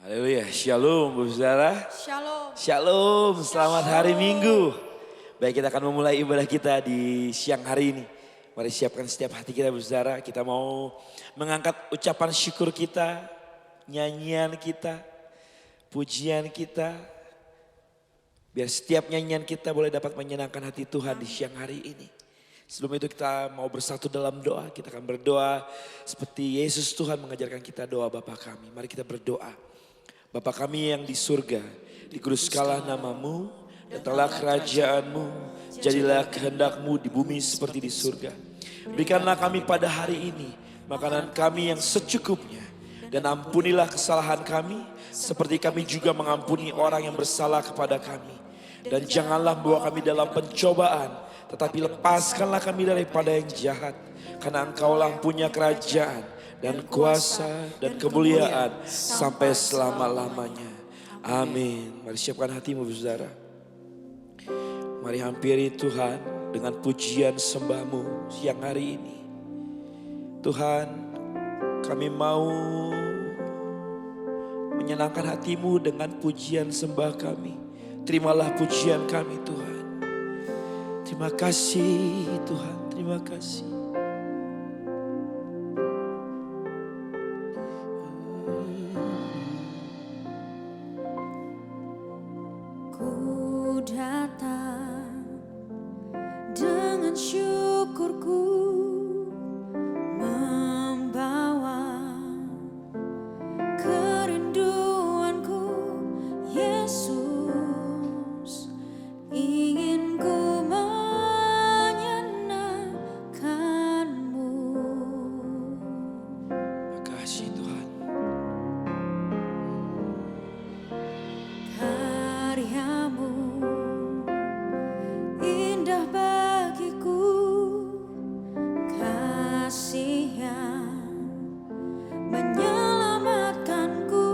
Haleluya, shalom Bu Saudara. Shalom. Shalom, selamat hari Minggu. Baik, kita akan memulai ibadah kita di siang hari ini. Mari siapkan setiap hati kita Bu Saudara. Kita mau mengangkat ucapan syukur kita, nyanyian kita, pujian kita. Biar setiap nyanyian kita boleh dapat menyenangkan hati Tuhan di siang hari ini. Sebelum itu kita mau bersatu dalam doa. Kita akan berdoa seperti Yesus Tuhan mengajarkan kita doa Bapa kami. Mari kita berdoa. Bapa kami yang di surga, dikuduskanlah namamu, datanglah kerajaanmu, jadilah kehendakmu di bumi seperti di surga. Berikanlah kami pada hari ini makanan kami yang secukupnya, dan ampunilah kesalahan kami seperti kami juga mengampuni orang yang bersalah kepada kami. Dan janganlah membawa kami dalam pencobaan, tetapi lepaskanlah kami daripada yang jahat, karena Engkaulah punya kerajaan dan kuasa dan kemuliaan sampai selama-lamanya. Amin. Mari siapkan hatimu saudara. Mari hampiri Tuhan dengan pujian sembahmu siang hari ini. Tuhan, kami mau menyenangkan hatimu dengan pujian sembah kami. Terimalah pujian kami Tuhan. Terima kasih Tuhan, terima kasih. Ku datang dengan syukurku, membawa kerinduanku. Yesus, ingin ku menyenangkanmu. Terima kasih Tuhan. Karyamu indah bagiku, kasih yang menyelamatkanku.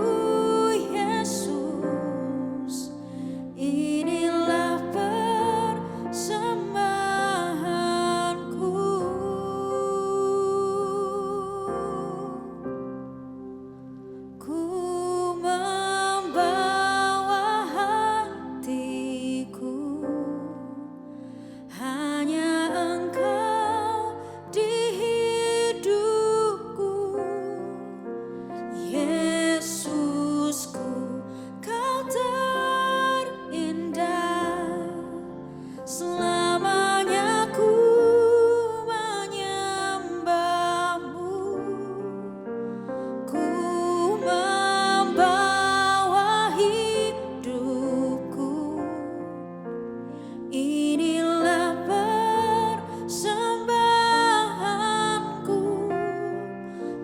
Yesus, inilah persembahanku. Ku membawa hatiku, hanya Engkau di hidupku. Yesusku, Kau terindah. Selamanya ku menyembahmu. Ku membawa hidupku, inilah persembahanku.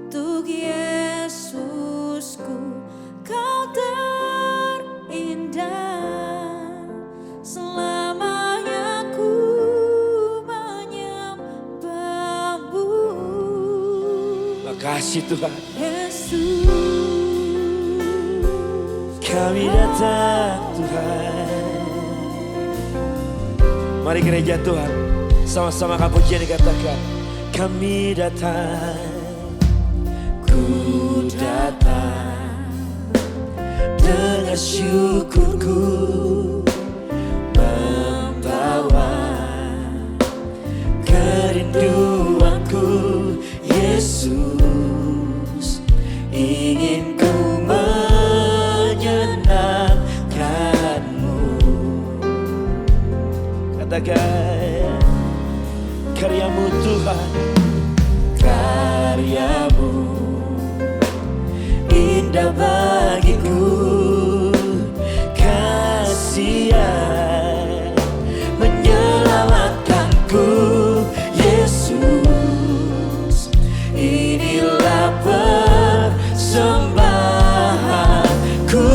Untuk Yesusku, Kau terindah. Selamanya ku menyembahmu. Makasih Tuhan. Yesus, Kami datang Tuhan. Mari gereja Tuhan, sama-sama akan pujian dikatakan. Kami datang, ku datang dengan syukurku, membawa kerinduanku. Yesus, ingin ku menyenangkanmu. Katakan, karyamu Tuhan, karyamu indah bagiku, kasih yang menyelamatkanku. Yesus, inilah persembahanku.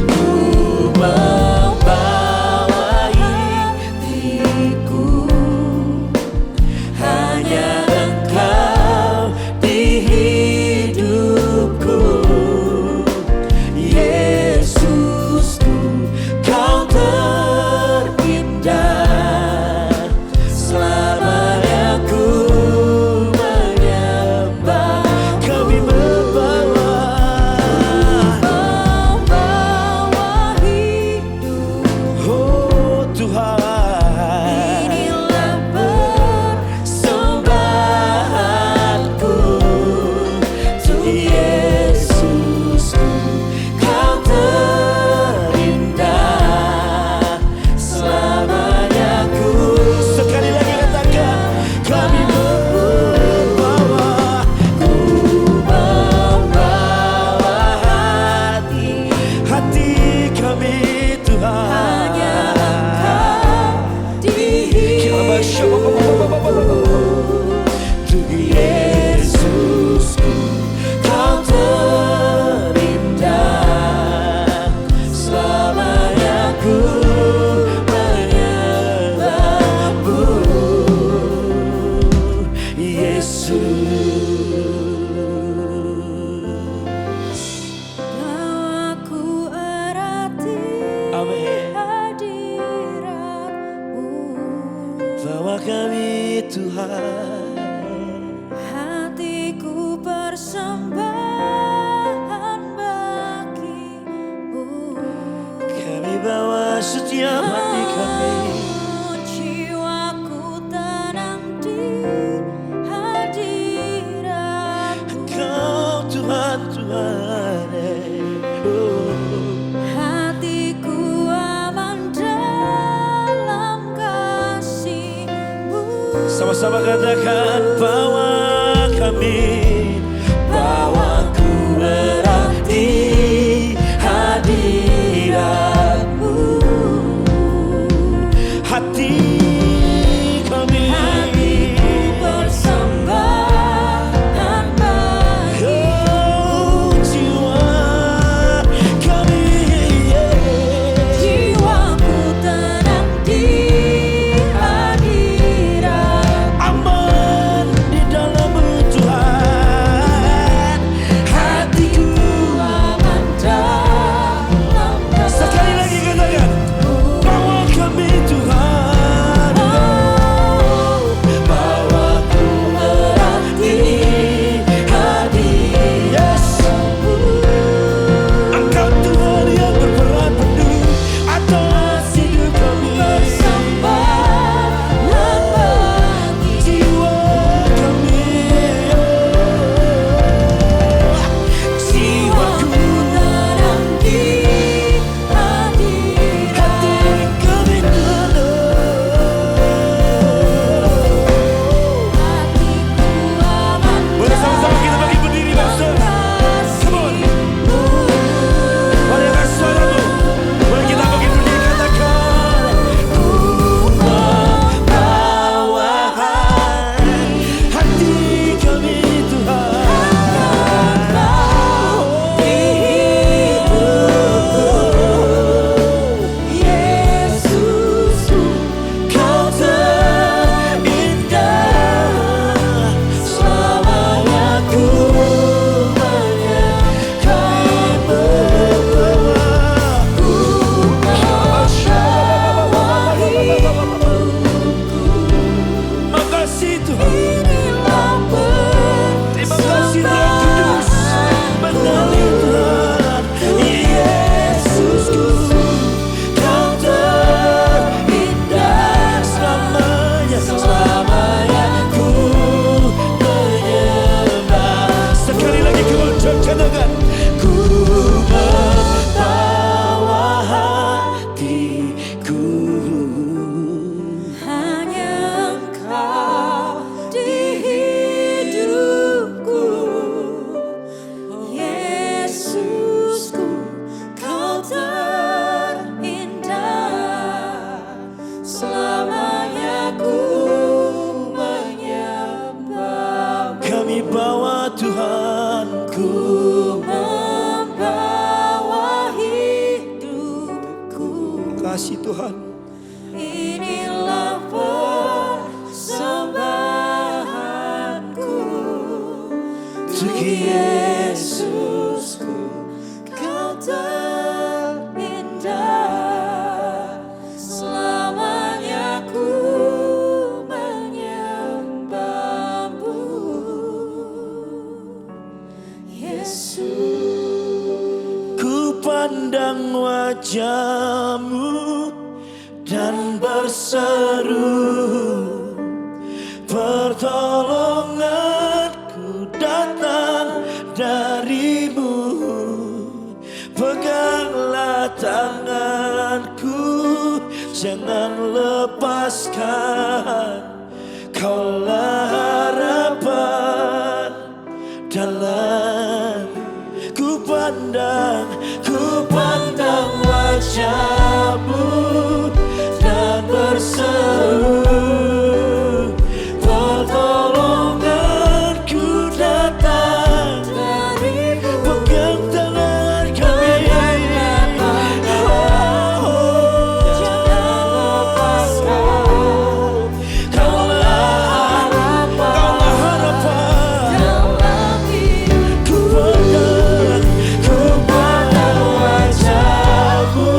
Ku membawa hatiku, hanya Engkau di hidupku. Tuhan. Hatiku persembahan bagimu. Kami bawa setiap hati kami. Jiwaku tenang di hadiratmu. Kau Tuhan, Tuhan. Hatiku aman dalam kasih-Mu. Sama-sama katakan, bawa kami, bawa ku berarti hadirat-Mu. Hati kami, Hatiku persembahan bagimu. jiwa kami, Jiwaku tenang di hadirat. aman di dalam-Mu Tuhan. Hatiku Aman dalam sekali lagi katakan, bawa kami Tuhan. bawa ku berarti hadirat-Mu. Engkau Tuhan yang berperan penuh atas hidup kami. Persembahan bagi Jiwa kami, jiwaku tenang di hadirat. hati kami Hatiku aman Boleh sama-sama kita bagi berdiri, Pastor. Come on. kasih-Mu. Mari angkat suaramu. Boleh kita bagi berdiri, katakan, ku membawa hati kami Tuhan. Di hidupku, Yesusku, Kau terindah, selamanya ku Makasih Tuhan. Terima kasih Roh Kudus, mengalir Tuhan. Yesusku, Kau terindah, selamanya, selamanya ku menyembah. Sekali lagi ku katakan, ku membawa hatiku. hanya Engkau di hidupku, Yesusku, Kau terindah, selamanya ku menyembah. Kami bawa Tuhanku, Membawa hidupku, kasih Tuhan. inilah persembahanku untuk Yesusku, Kau terindah, selamanya ku menyembah-Mu, Yesus. Ku pandang wajah-Mu dan berseru, pertolonganku datang dari-Mu. Peganglah tanganku, jangan lepaskan. Kaulah harapan dalam ku pandang wajah-Mu dan berseru, pertolonganku datang dari-Mu. Pegang tangan kami, Jangan lepaskan. Kaulah harapan Dalam hidup ku pandang wajah-Mu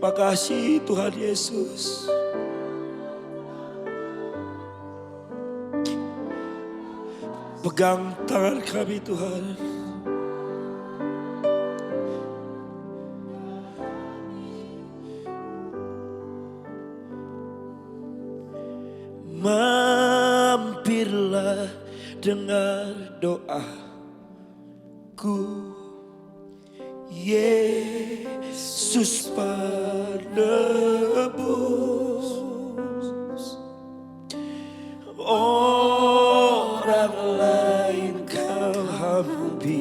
Makasih Tuhan Yesus. Pegang tangan kami Tuhan. Mampirlah dengar doaku, Yesus penebus. Orang lain kau hampiri,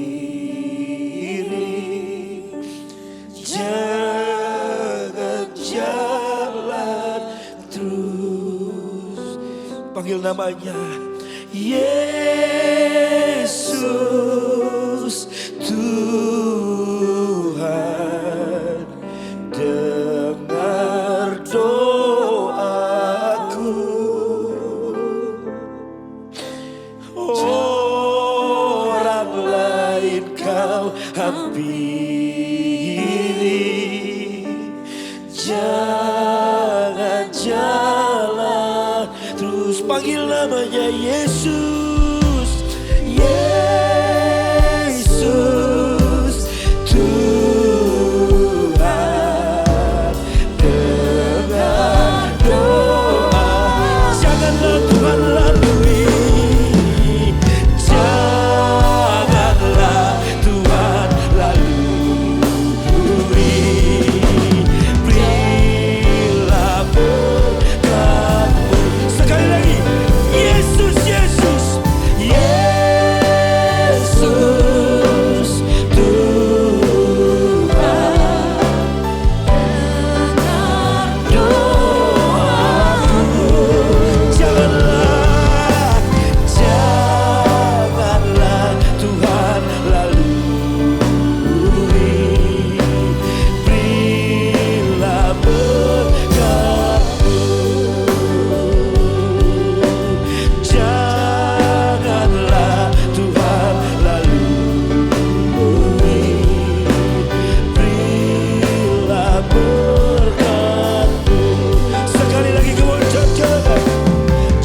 jangan jalan terus. Panggil namanya Yesus Tuhan, dengar doaku. Orang lain kau hampiri, jangan jalan terus. Panggil namanya Yesus, Yesus Tuhan, dengar doa. Janganlah Tuhan lalui, janganlah Tuhan lalui. Berilah berkat-Mu. Sekali lagi, Yesus, Yesus, Yesus Tuhan, dengar doaku. Janganlah, janganlah Tuhan lalui. Berilah berkat-Mu. Janganlah Tuhan lalui. Berilah berkat-Mu. Sekali lagi kemuncakkan.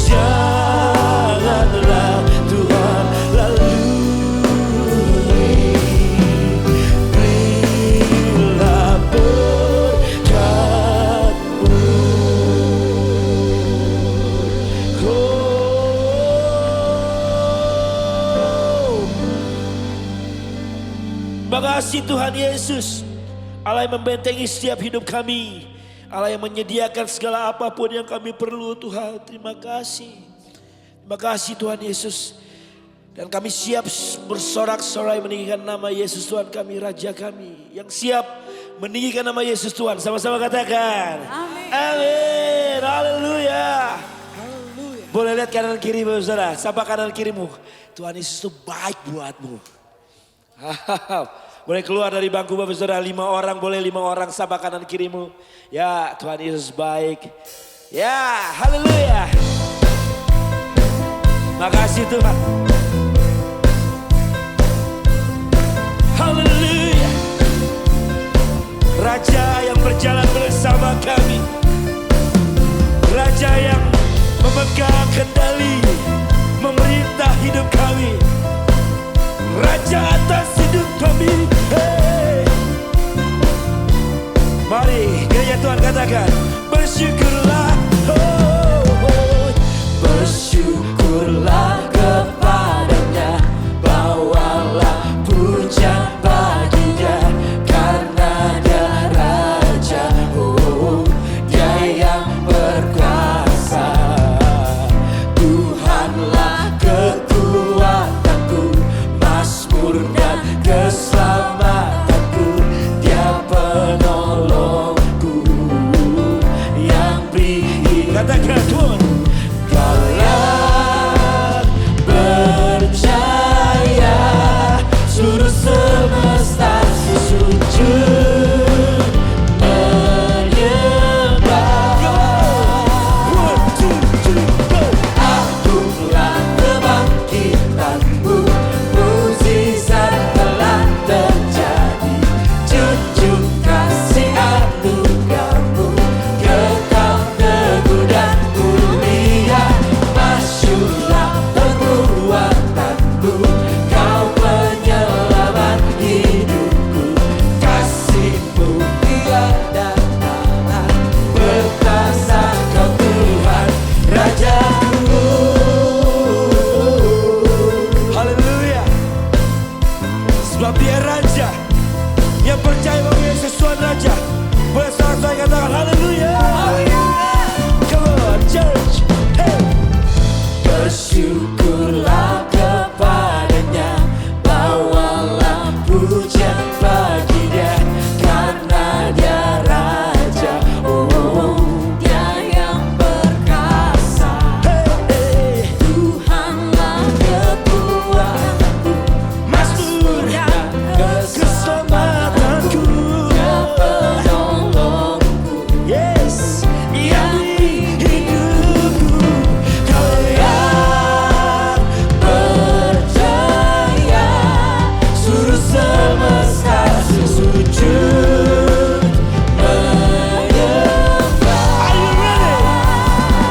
Janganlah Tuhan lalui. Berilah berkat-Mu. Makasih Tuhan Yesus, Allah yang membentengi setiap hidup kami, Allah yang menyediakan segala apapun yang kami perlu Tuhan. Terima kasih. Terima kasih Tuhan Yesus. Dan kami siap bersorak-sorai meninggikan nama Yesus Tuhan kami, Raja kami. Yang siap meninggikan nama Yesus Tuhan. Sama-sama katakan. Amin. Amin. Haleluya. Boleh lihat kanan kiri saudara. Sapa kanan kirimu. Tuhan Yesus itu baik buatmu. Boleh keluar dari bangku Bapak Saudara, 5 orang, boleh 5 orang, sapa kanan kirimu. Ya, Tuhan Yesus baik. Ya, haleluya. Makasih Tuhan. Haleluya. Raja yang berjalan bersama kami, Raja yang memegang kendali, memerintah hidup kami, Raja atas hidup kami. Hey. Mari gereja Tuhan katakan, bersyukurlah, oh. Bersyukurlah kepadanya, bawalah pujian baginya, karena dia Raja, oh, dia yang berkuasa. Tuhanlah kekuatanku, Mazmur dan keselamatanku, dia penolongku yang Saya mau Yesus Tuhan Raja. Boleh saya katakan haleluya. Come on church. Hey. Bersyukurlah kepadanya, bawalah pujian bagi Dia, karena Dia Raja, Dia yang perkasa. Tuhanlah kekuatanku, Mazmur dan keselamatanku. Dia penolongku, Yes. yang Yang di hidupku. Kau yang percaya, suruh semesta sujud menyembah. Are you ready?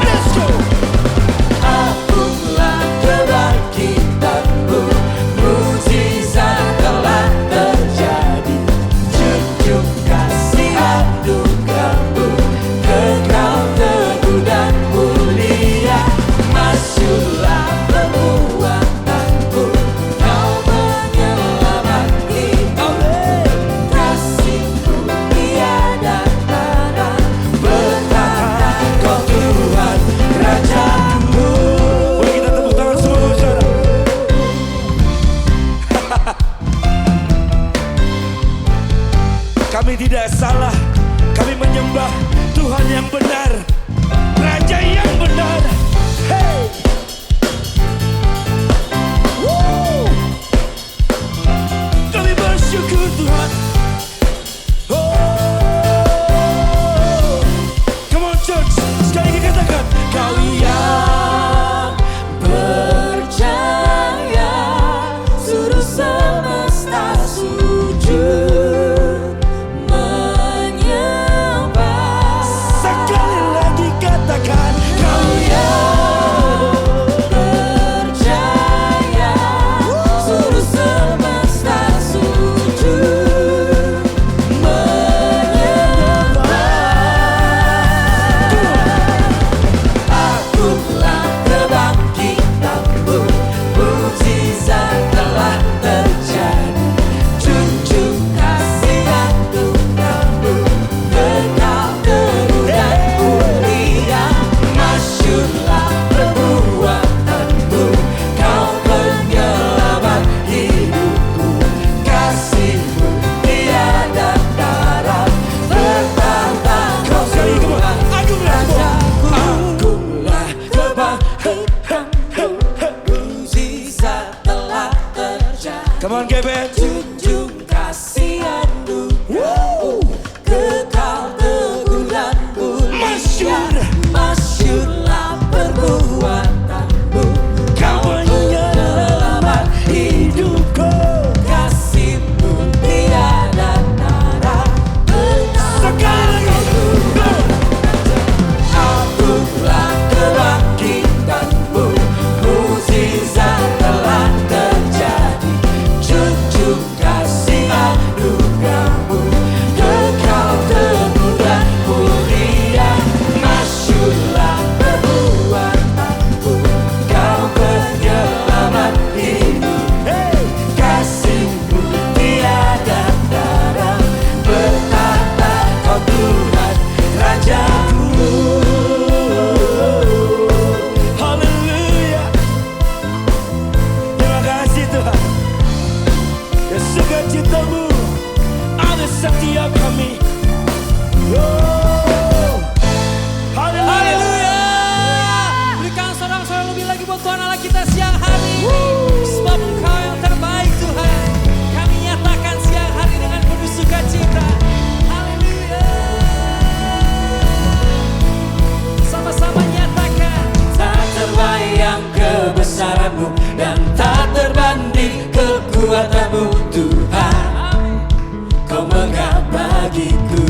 Let's go. Akulah kebangkitanmu, mujizat telah terjadi. Junjung kasih anugerahmu, kekal teguh dan mulia. Masyurlah perbuatanmu, kau menyelamat hidup. Kasihmu tiada tara, berkata kau Tuhan Rajaku. Boleh kita tepuk tangan semua saudara. Kami tidak salah, kami menyembah Tuhan yang benar, Raja yang benar. Hey. Woo. Kami bersyukur Tuhan. Oh. Come on church, sekali lagi katakan kau yang Percaya, suruh semesta sujud menyembah. sekali lagi katakan kau yang percaya, suruh semesta sujud menyembah. Akulah kebangkitanmu, mujizat telah terjadi. Junjung kasih anugerahmu, kekal teguh dan mulia. Masyurlah perbuatanmu, kau penyelamat hidupku. Kasihmu tiada tara, bertata kau Tuhan Rajaku. Akulah kebangkitanmu, mujizat telah terjadi. Come on Geben. Junjung kasih anugerahmu, kekal teguh dan mulia. Masyur. Masyurlah perbuatanmu, kau penyelamat hidupku. Kasihmu tiada tara, Sekali lagi. Go. akulah kebangkitanmu, mujizat telah terjadi. Junjung kasih anugerahmu, kekal teguh dan mulia. Masyurlah perbuatanmu, kau penyelamat hidup. Hey. Kasihmu tiada tara, bertata kau Tuhan Rajaku. Haleluya. Terima kasih Tuhan. Ya sukacitamu ada setiap kami. Oh. Haleluya. Berikan sorak-sorai lebih lagi buat Tuhan Allah kita siang hari ini. Sebab Engkau yang terbaik Tuhan. Kami nyatakan siang hari dengan penuh sukacita. Haleluya. Sama-sama nyatakan. Tak terbayang kebesaranmu dan tak terbanding kekuatanmu Tuhan. Kau megah bagiku.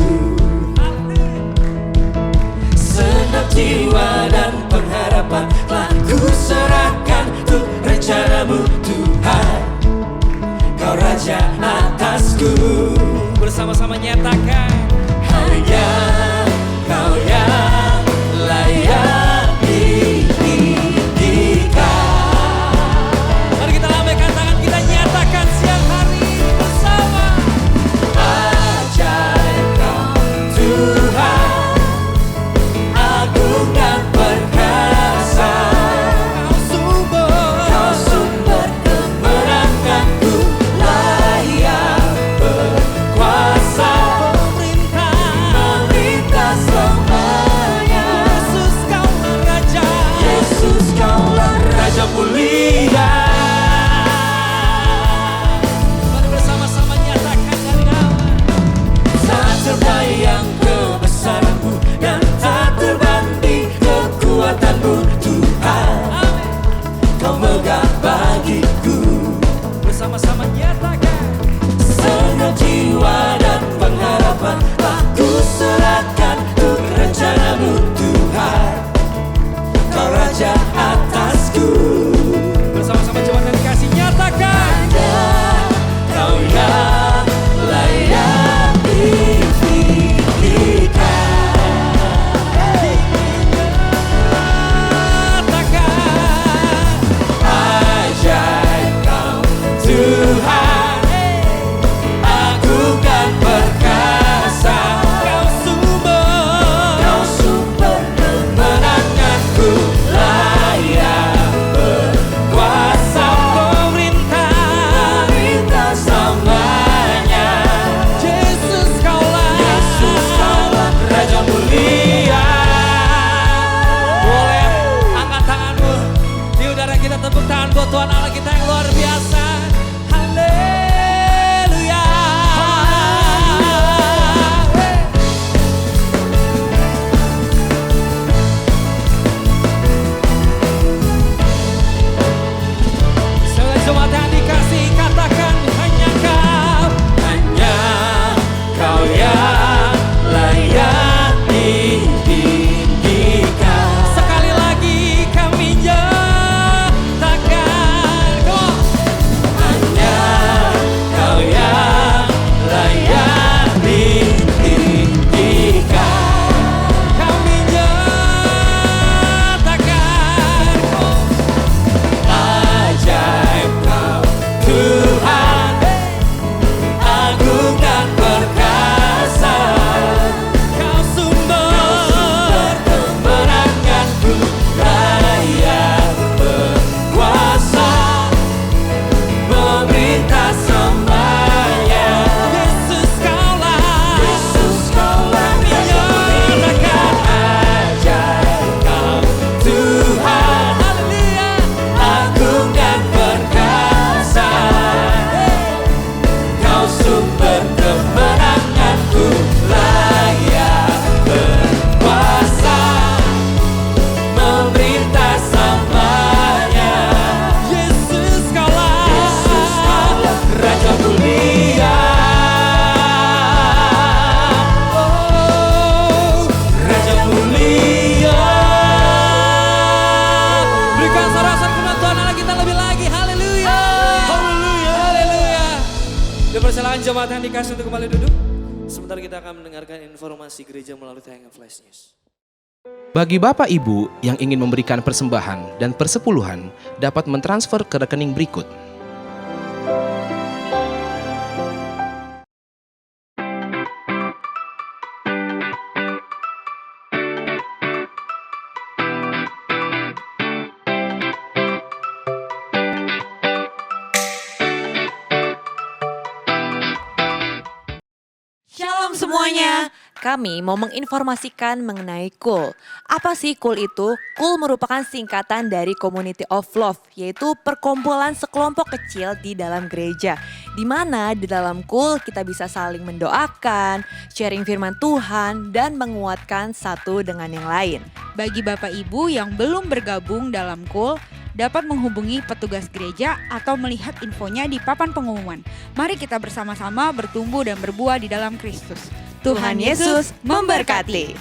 jemaat yang dikasih untuk kembali duduk. Sebentar kita akan mendengarkan informasi gereja melalui tayangan Flash News. Bagi Bapak Ibu yang ingin memberikan persembahan dan persepuluhan dapat mentransfer ke rekening berikut. Shalom semuanya, kami mau menginformasikan mengenai KUL. Apa sih KUL itu? KUL merupakan singkatan dari Community of Love, yaitu perkumpulan sekelompok kecil di dalam gereja. Di mana di dalam KUL kita bisa saling mendoakan, sharing firman Tuhan, dan menguatkan satu dengan yang lain. Bagi Bapak Ibu yang belum bergabung dalam KUL, dapat menghubungi petugas gereja atau melihat infonya di papan pengumuman. Mari kita bersama-sama bertumbuh dan berbuah di dalam Kristus. Tuhan Yesus memberkati.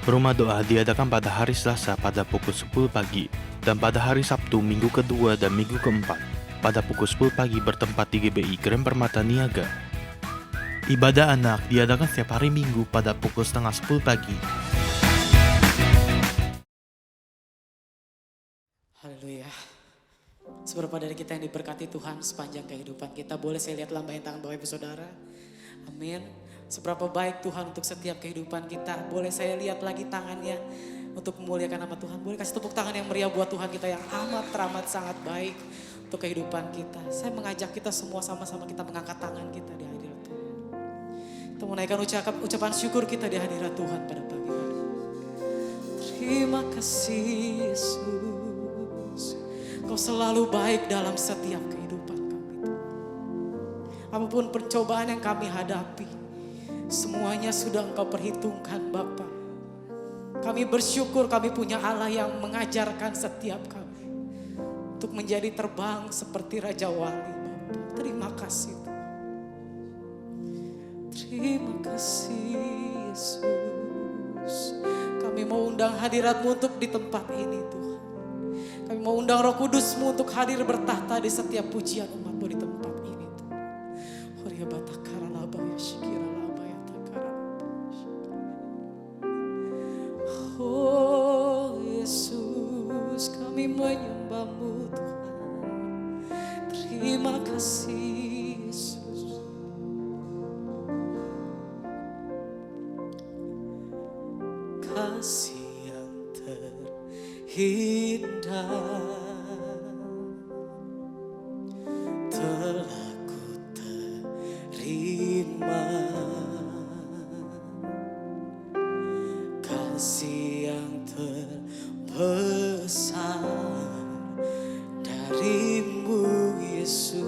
Rumah doa diadakan pada hari Selasa pada pukul 10 pagi dan pada hari Sabtu minggu kedua dan minggu keempat pada pukul 10 pagi bertempat di GBI Grand Permata Niaga. Ibadah anak diadakan setiap hari Minggu pada pukul setengah 10 pagi. Haleluya. Seberapa dari kita yang diberkati Tuhan sepanjang kehidupan kita. Boleh saya lihat lambaian tangan Bapak Ibu Saudara. Amin. Seberapa baik Tuhan untuk setiap kehidupan kita. Boleh saya lihat lagi tangannya untuk memuliakan nama Tuhan. Boleh kasih tepuk tangan yang meriah buat Tuhan kita yang amat teramat sangat baik untuk kehidupan kita. Saya mengajak kita semua sama-sama kita mengangkat tangan kita di hadirat Tuhan. Kita menaikkan ucapan syukur kita di hadirat Tuhan pada pagi hari. Terima kasih Yesus. Kau selalu baik dalam setiap kehidupan kami. Apapun pencobaan yang kami hadapi, semuanya sudah Engkau perhitungkan Bapa. Kami bersyukur kami punya Allah yang mengajarkan setiap kami untuk menjadi terbang seperti Raja Wali Bapa. Terima kasih Tuhan. Terima kasih Yesus. Kami mau undang hadirat-Mu untuk di tempat ini Tuhan. Kami mau undang Roh Kudus-Mu untuk hadir bertahta di setiap pujian umat-Mu di tempat ini. Oh Yesus, kami menyembah-Mu Tuhan. Terima kasih Yesus. Kasih yang terindah telah ku terima, kasih yang terbesar dari-Mu Yesus.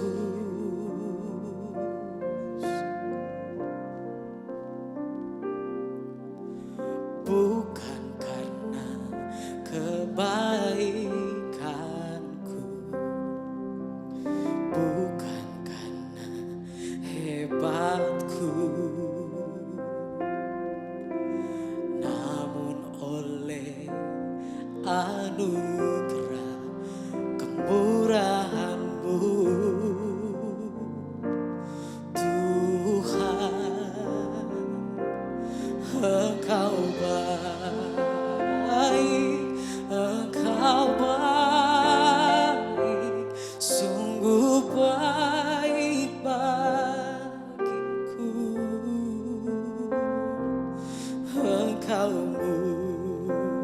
Bukan karena kebaikanku, bukan karena hebatku, namun oleh anugerah kemurahan-Mu Tuhan. Engkau baik, Engkau baik, sungguh baik bagiku. Engkau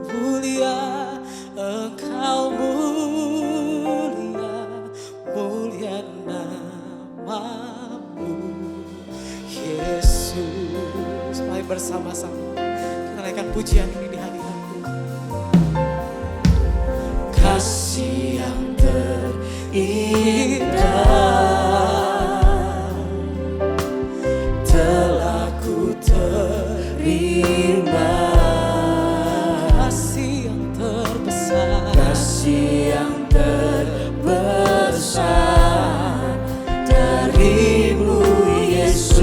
mulia, Engkau mulia, mulia nama-Mu Yesus. Mari bersama-sama kita naikkan pujian ini di hadirat Tuhan. Kasih yang terindah telah ku terima, kasih yang terbesar, kasih yang terbesar dari-Mu Yesus.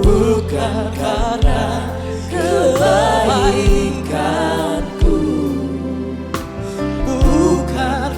Bukan karena kebaikanku, bukan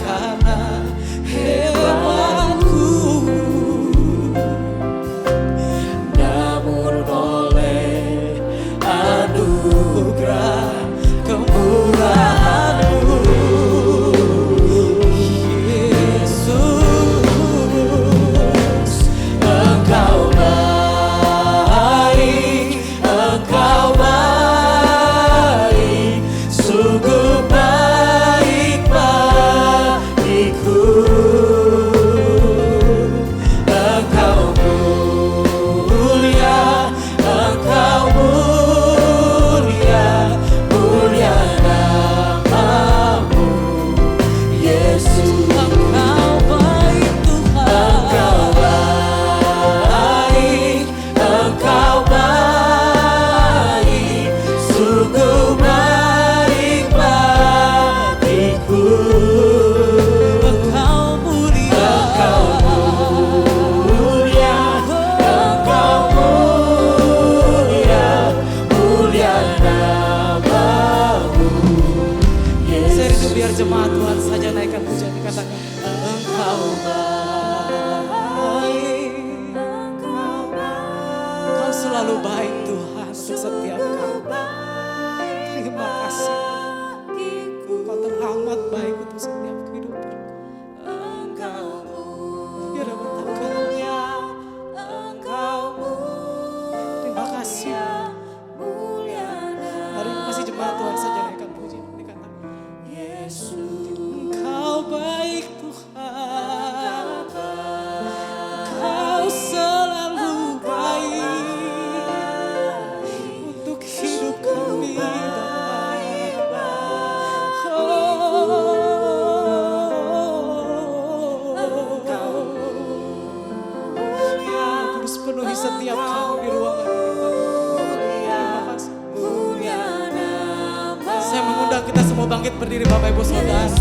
bangkit berdiri Bapak Ibu Saudara.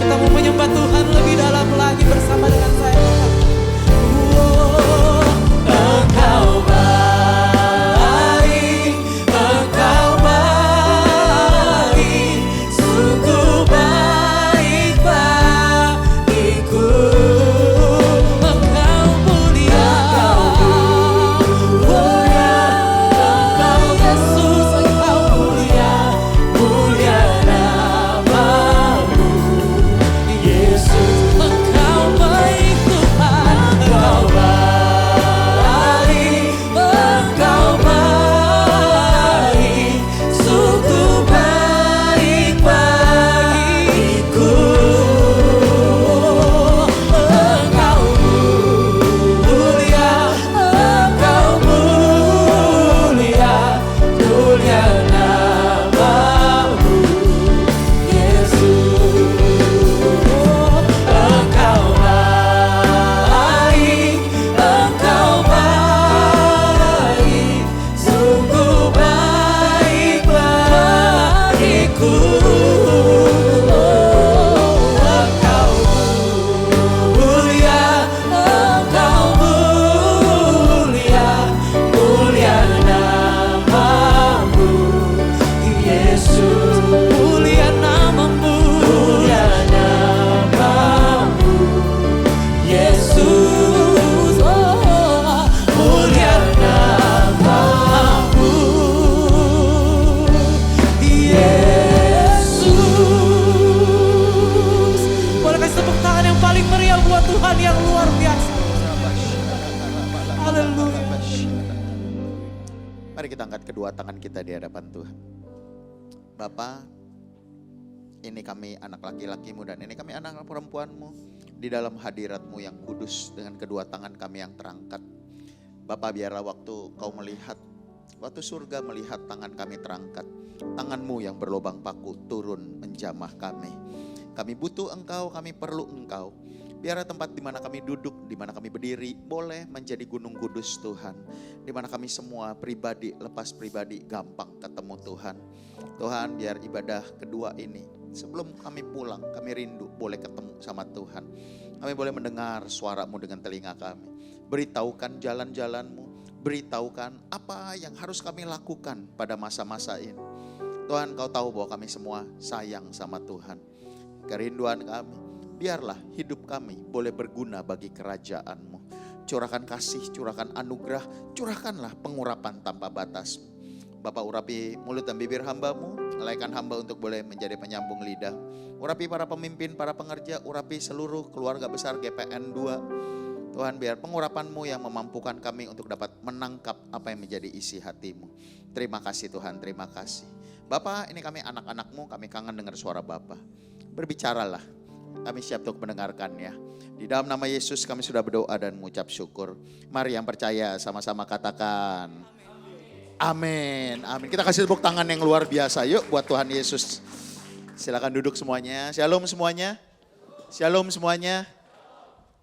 Kita mau menyembah Tuhan lebih dalam lagi bersama dengan saya. Oh, Engkau baik, Engkau baik, sungguh baik bagiku. Engkau mulia, Engkau Yesus, Engkau mulia, mulia namamu. Yesus, Engkau baik Tuhan, Engkau baik, Engkau baik, sungguh baik bagiku. Engkau mulia, Engkau mulia, mulia namamu. Yesus, Engkau baik, Engkau baik, sungguh baik bagiku. Engkau mulia, Engkau mulia, mulia namamu. Yesus, mulia namamu, mulia namamu. Yesus, oh, mulia namamu. Yesus. Boleh kasih tepuk tangan yang paling meriah buat Tuhan yang luar biasa. Haleluya. Mari kita angkat kedua tangan kita di hadapan Tuhan. Bapa, ini kami anak laki-lakimu dan ini kami anak perempuanmu di dalam hadiratmu yang kudus dengan kedua tangan kami yang terangkat. Bapa, biarlah waktu kau melihat, waktu surga melihat tangan kami terangkat, tanganmu yang berlobang paku turun menjamah kami. Kami butuh engkau, kami perlu engkau. Biarlah tempat di mana kami duduk, di mana kami berdiri, boleh menjadi gunung kudus Tuhan. Di mana kami semua pribadi, lepas pribadi, gampang ketemu Tuhan. Tuhan, biar ibadah kedua ini, sebelum kami pulang, kami rindu boleh ketemu sama Tuhan. Kami boleh mendengar suara-Mu dengan telinga kami. Beritahukan jalan-jalan-Mu, beritahukan apa yang harus kami lakukan pada masa-masa ini. Tuhan, Kau tahu bahwa kami semua sayang sama Tuhan. Kerinduan kami, biarlah hidup kami boleh berguna bagi kerajaan-Mu. Curahkan kasih, curahkan anugerah, curahkanlah pengurapan tanpa batas. Bapak, urapi mulut dan bibir hamba-Mu, lalaikan hamba untuk boleh menjadi penyambung lidah. Urapi para pemimpin, para pengerja, urapi seluruh keluarga besar GPN 2. Tuhan, biar pengurapan-Mu yang memampukan kami untuk dapat menangkap apa yang menjadi isi hati-Mu. Terima kasih Tuhan, terima kasih. Bapak, ini kami anak-anak-Mu, kami kangen dengar suara Bapak. Berbicaralah, kami siap untuk mendengarkannya. Di dalam nama Yesus kami sudah berdoa dan mengucap syukur. Mari yang percaya sama-sama katakan amin. Amin. Kita kasih tepuk tangan yang luar biasa yuk buat Tuhan Yesus. Silakan duduk semuanya. Shalom semuanya. Shalom semuanya.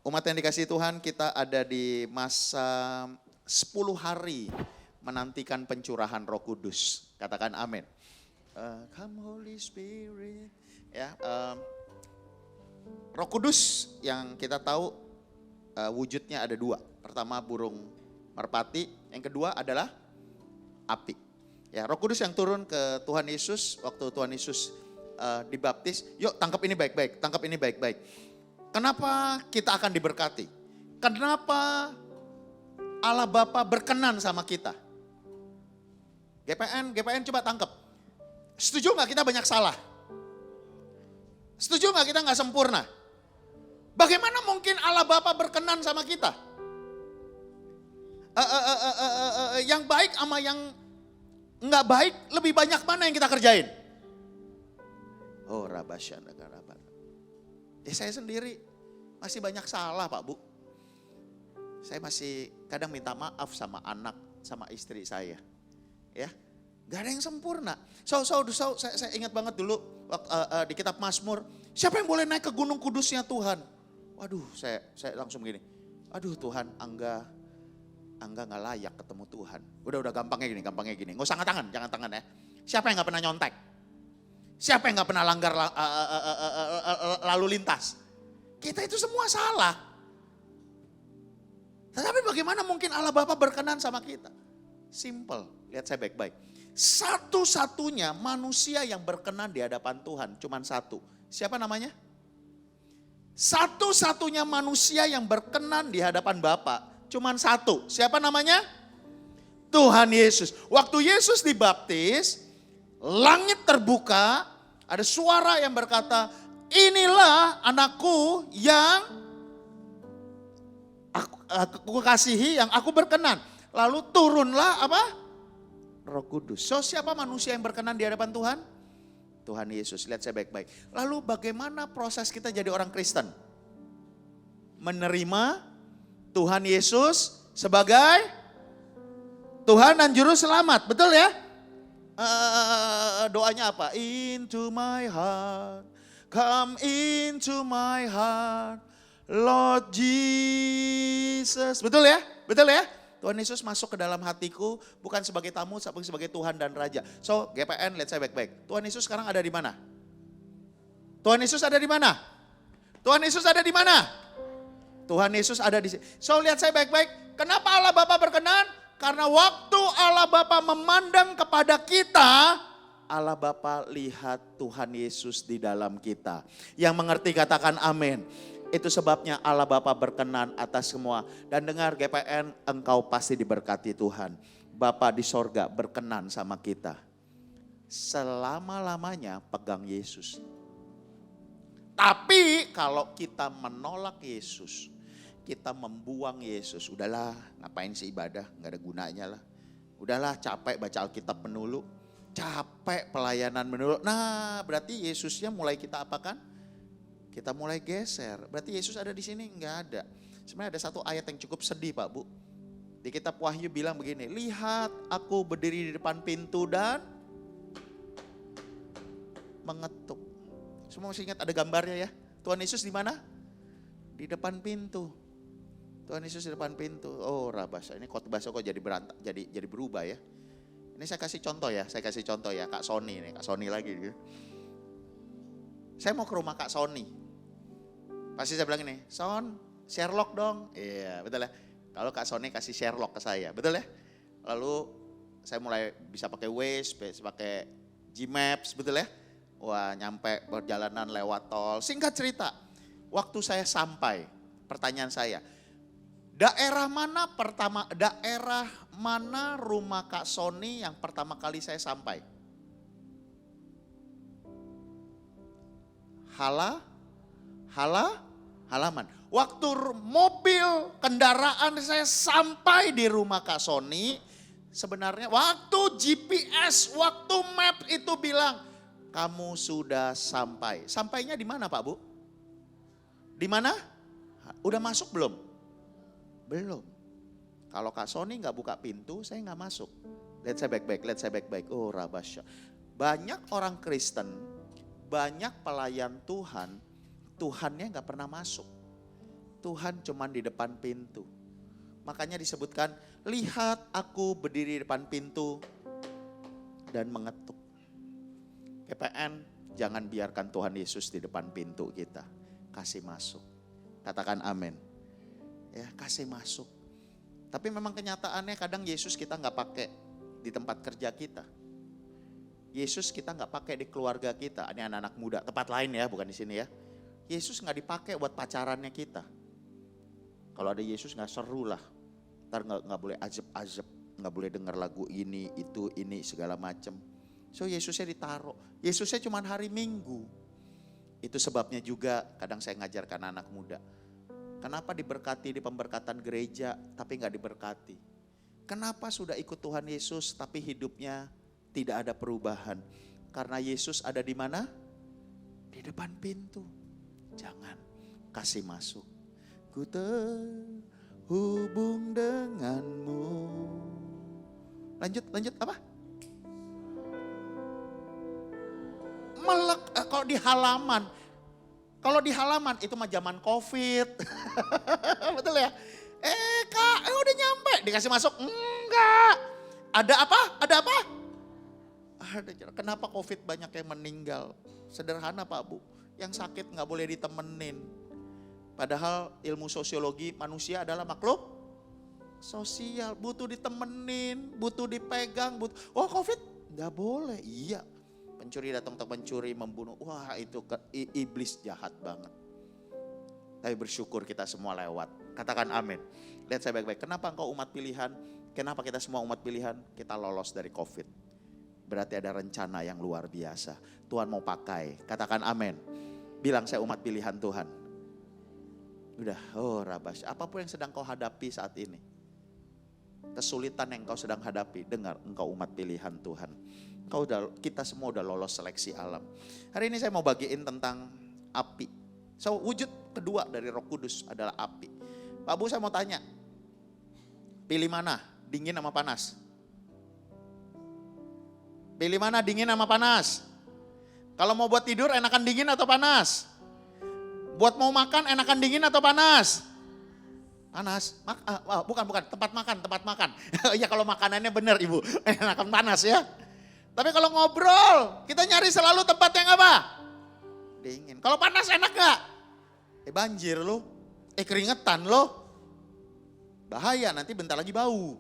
Umat yang dikasihi Tuhan, kita ada di masa 10 hari menantikan pencurahan Roh Kudus. Katakan amin. Come Holy Spirit. Ya, Roh Kudus yang kita tahu wujudnya ada dua. Pertama burung merpati, yang kedua adalah api. Ya, Roh Kudus yang turun ke Tuhan Yesus waktu Tuhan Yesus dibaptis. Yuk tangkap ini baik-baik, tangkap ini baik-baik. Kenapa kita akan diberkati? Kenapa Allah Bapa berkenan sama kita? GPN coba tangkap. Setuju gak kita banyak salah? Setuju gak kita gak sempurna? Bagaimana mungkin Allah Bapa berkenan sama kita? Yang baik sama yang nggak baik lebih banyak mana yang kita kerjain? Oh rabasyana garabar. Saya sendiri masih banyak salah Pak Bu. Saya masih kadang minta maaf sama anak, sama istri saya. Ya, gak ada yang sempurna. Saya ingat banget dulu di kitab Mazmur. Siapa yang boleh naik ke gunung kudusnya Tuhan? Waduh, saya langsung begini. Aduh Tuhan, Angga gak layak ketemu Tuhan. Udah gampangnya gini. Nggak usah jangan tangan ya. Siapa yang gak pernah nyontek? Siapa yang gak pernah langgar lalu lintas? Kita itu semua salah. Tetapi bagaimana mungkin Allah Bapa berkenan sama kita? Simple, lihat saya baik-baik. Satu-satunya manusia yang berkenan di hadapan Tuhan cuma satu. Siapa namanya? Satu-satunya manusia yang berkenan di hadapan Bapa cuma satu. Siapa namanya? Tuhan Yesus. Waktu Yesus dibaptis, langit terbuka, ada suara yang berkata, inilah anakku yang aku kasihi, yang aku berkenan. Lalu turunlah apa? Roh Kudus. So siapa manusia yang berkenan di hadapan Tuhan? Tuhan Yesus. Lihat saya baik-baik. Lalu bagaimana proses kita jadi orang Kristen? Menerima Tuhan Yesus sebagai Tuhan dan Juru Selamat. Betul ya? Doanya apa? Into my heart. Come into my heart. Lord Jesus. Betul ya? Betul ya? Tuhan Yesus masuk ke dalam hatiku bukan sebagai tamu, tapi sebagai Tuhan dan Raja. So GPN, lihat saya baik-baik. Tuhan Yesus sekarang ada di mana? Tuhan Yesus ada di mana? Tuhan Yesus ada di mana? Tuhan Yesus ada di sini. So lihat saya baik-baik. Kenapa Allah Bapa berkenan? Karena waktu Allah Bapa memandang kepada kita, Allah Bapa lihat Tuhan Yesus di dalam kita. Yang mengerti katakan amin. Itu sebabnya Allah Bapa berkenan atas semua. Dan dengar GPN, engkau pasti diberkati Tuhan. Bapa di sorga berkenan sama kita. Selama-lamanya pegang Yesus. Tapi kalau kita menolak Yesus, kita membuang Yesus. Udahlah, ngapain sih ibadah, gak ada gunanya lah. Udahlah, capek baca Alkitab melulu. Capek pelayanan melulu. Nah, berarti Yesusnya mulai kita apakan? Kita mulai geser. Berarti Yesus ada di sini? Enggak ada. Sebenarnya ada satu ayat yang cukup sedih Pak Bu. Di kitab Wahyu bilang begini, lihat aku berdiri di depan pintu dan mengetuk. Semua masih ingat ada gambarnya ya. Tuhan Yesus di mana? Di depan pintu. Tuhan Yesus di depan pintu. Oh Rabasa, ini khotbah kok jadi berubah ya. Ini saya kasih contoh ya, Kak Sony nih, Kak Sony lagi. Saya mau ke rumah Kak Sony. Pasti saya bilang ini, Son, Sherlock dong. Iya, betul ya. Kalau Kak Sony kasih Sherlock ke saya, betul ya. Lalu saya mulai bisa pakai Waze, bisa pakai Gmaps, betul ya. Wah, nyampe perjalanan lewat tol. Singkat cerita, waktu saya sampai, pertanyaan saya, daerah mana rumah Kak Sony yang pertama kali saya sampai? Halaman. Waktu mobil kendaraan saya sampai di rumah Kak Sony, sebenarnya waktu GPS, waktu map itu bilang, kamu sudah sampai. Sampainya di mana Pak Bu? Di mana? Udah masuk belum? Belum. Kalau Kak Sony nggak buka pintu, saya nggak masuk. Lihat saya baik-baik. Oh Rabasya. Banyak orang Kristen, banyak pelayan Tuhan, Tuhannya nggak pernah masuk. Tuhan cuman di depan pintu. Makanya disebutkan, lihat aku berdiri di depan pintu dan mengetuk. PPN, jangan biarkan Tuhan Yesus di depan pintu kita. Kasih masuk. Katakan amin. Ya, kasih masuk. Tapi memang kenyataannya kadang Yesus kita nggak pakai di tempat kerja kita. Yesus kita nggak pakai di keluarga kita. Ini anak-anak muda, tempat lain ya, bukan di sini ya. Yesus nggak dipakai buat pacarannya kita. Kalau ada Yesus nggak seru lah. Ntar nggak boleh azab-azab, nggak boleh dengar lagu ini, itu, ini segala macam. So Yesusnya ditaruh. Yesusnya cuma hari Minggu. Itu sebabnya juga kadang saya ngajarkan anak muda. Kenapa diberkati di pemberkatan gereja tapi nggak diberkati? Kenapa sudah ikut Tuhan Yesus tapi hidupnya tidak ada perubahan? Karena Yesus ada di mana? Di depan pintu. Jangan kasih masuk. Ku terhubung denganmu. Lanjut apa? Kalau di halaman itu mah zaman COVID. Betul ya? Kak, udah nyampe. Dikasih masuk? Enggak. Ada apa? ada cara. Kenapa COVID banyak yang meninggal? Sederhana Pak Bu, yang sakit nggak boleh ditemenin. Padahal ilmu sosiologi manusia adalah makhluk sosial, butuh ditemenin, butuh dipegang, oh COVID nggak boleh, iya. Pencuri datang untuk mencuri, membunuh, wah itu iblis jahat banget. Tapi bersyukur kita semua lewat, katakan amin. Lihat saya baik-baik, kenapa engkau umat pilihan, kenapa kita semua umat pilihan, kita lolos dari COVID. Berarti ada rencana yang luar biasa, Tuhan mau pakai, katakan amin. Bilang saya umat pilihan Tuhan. Udah, oh rabas, apapun yang sedang kau hadapi saat ini, kesulitan yang kau sedang hadapi, dengar engkau umat pilihan Tuhan. Kita semua udah lolos seleksi alam. Hari ini saya mau bagiin tentang api. So, wujud kedua dari Roh Kudus adalah api. Pak Bu, saya mau tanya, pilih mana, dingin sama panas? Pilih mana, dingin sama panas? Kalau mau buat tidur enakan dingin atau panas? Buat mau makan enakan dingin atau panas? Panas. Bukan, tempat makan. Ya kalau makanannya benar Ibu, enakan panas ya. Tapi kalau ngobrol, kita nyari selalu tempat yang apa? Dingin. Kalau panas enak gak? Banjir loh, keringetan loh. Bahaya, nanti bentar lagi bau.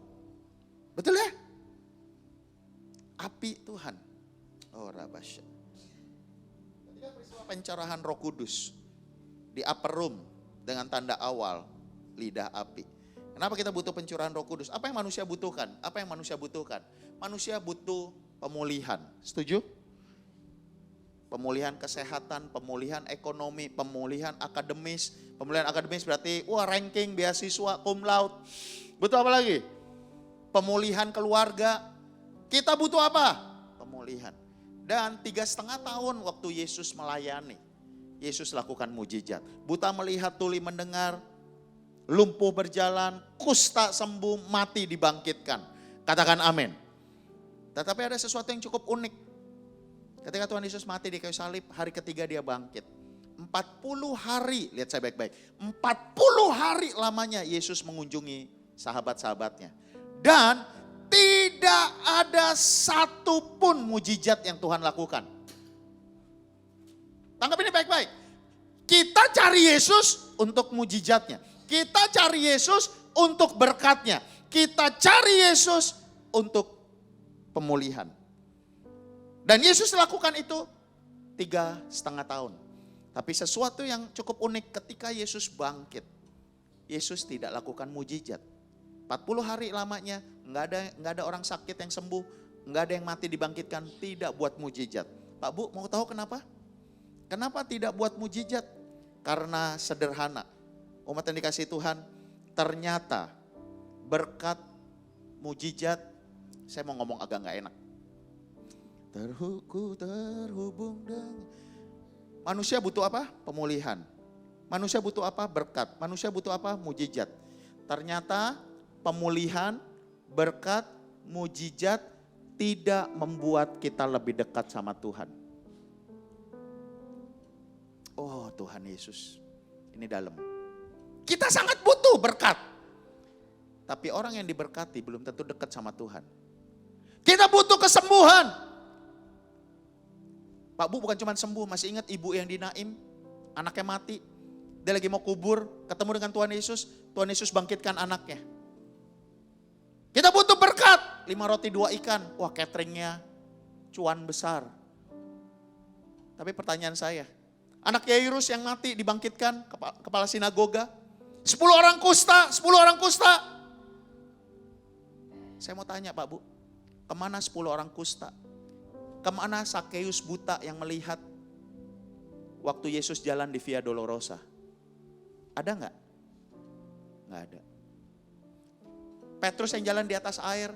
Betul ya? Api Tuhan. Oh rabasya. Ketika peristiwa pencurahan Roh Kudus di upper room dengan tanda awal lidah api. Kenapa kita butuh pencurahan Roh Kudus? Apa yang manusia butuhkan? Manusia butuh pemulihan. Setuju? Pemulihan kesehatan, pemulihan ekonomi, pemulihan akademis. Pemulihan akademis berarti ranking beasiswa cum laude. Butuh apa lagi? Pemulihan keluarga. Kita butuh apa? Pemulihan. Dan 3,5 tahun waktu Yesus melayani, Yesus lakukan mujizat. Buta melihat, tuli mendengar, lumpuh berjalan, kusta sembuh, mati dibangkitkan. Katakan amin. Tetapi ada sesuatu yang cukup unik. Ketika Tuhan Yesus mati di kayu salib, hari ketiga dia bangkit. 40 hari, lihat saya baik-baik. 40 hari lamanya Yesus mengunjungi sahabat-sahabatnya. Dan tidak ada satupun mujizat yang Tuhan lakukan. Tangkap ini baik-baik. Kita cari Yesus untuk mujizatnya. Kita cari Yesus untuk berkatnya. Kita cari Yesus untuk pemulihan. Dan Yesus lakukan itu 3,5 tahun. Tapi sesuatu yang cukup unik ketika Yesus bangkit. Yesus tidak lakukan mujizat. 40 hari lamanya nggak ada orang sakit yang sembuh. Nggak ada yang mati dibangkitkan. Tidak buat mujizat. Pak Bu mau tahu kenapa? Kenapa tidak buat mujizat? Karena sederhana. Umat yang dikasihi Tuhan, ternyata berkat mujizat, saya mau ngomong agak nggak enak. Terhubung dengan manusia butuh apa? Pemulihan. Manusia butuh apa? Berkat. Manusia butuh apa? Mujizat. Ternyata pemulihan, berkat, mujizat tidak membuat kita lebih dekat sama Tuhan. Oh Tuhan Yesus, ini dalam. Kita sangat butuh berkat. Tapi orang yang diberkati belum tentu dekat sama Tuhan. Kita butuh kesembuhan. Pak Bu bukan cuma sembuh, masih ingat ibu yang di Naim, anaknya mati. Dia lagi mau kubur, ketemu dengan Tuhan Yesus bangkitkan anaknya. Kita butuh berkat, 5 roti 2 ikan, wah cateringnya cuan besar. Tapi pertanyaan saya, anak Yairus yang mati dibangkitkan, kepala sinagoga, 10 orang kusta. Saya mau tanya Pak Bu, kemana 10 orang kusta? Kemana Sakeus buta yang melihat waktu Yesus jalan di Via Dolorosa? Ada enggak? Enggak ada. Petrus yang jalan di atas air,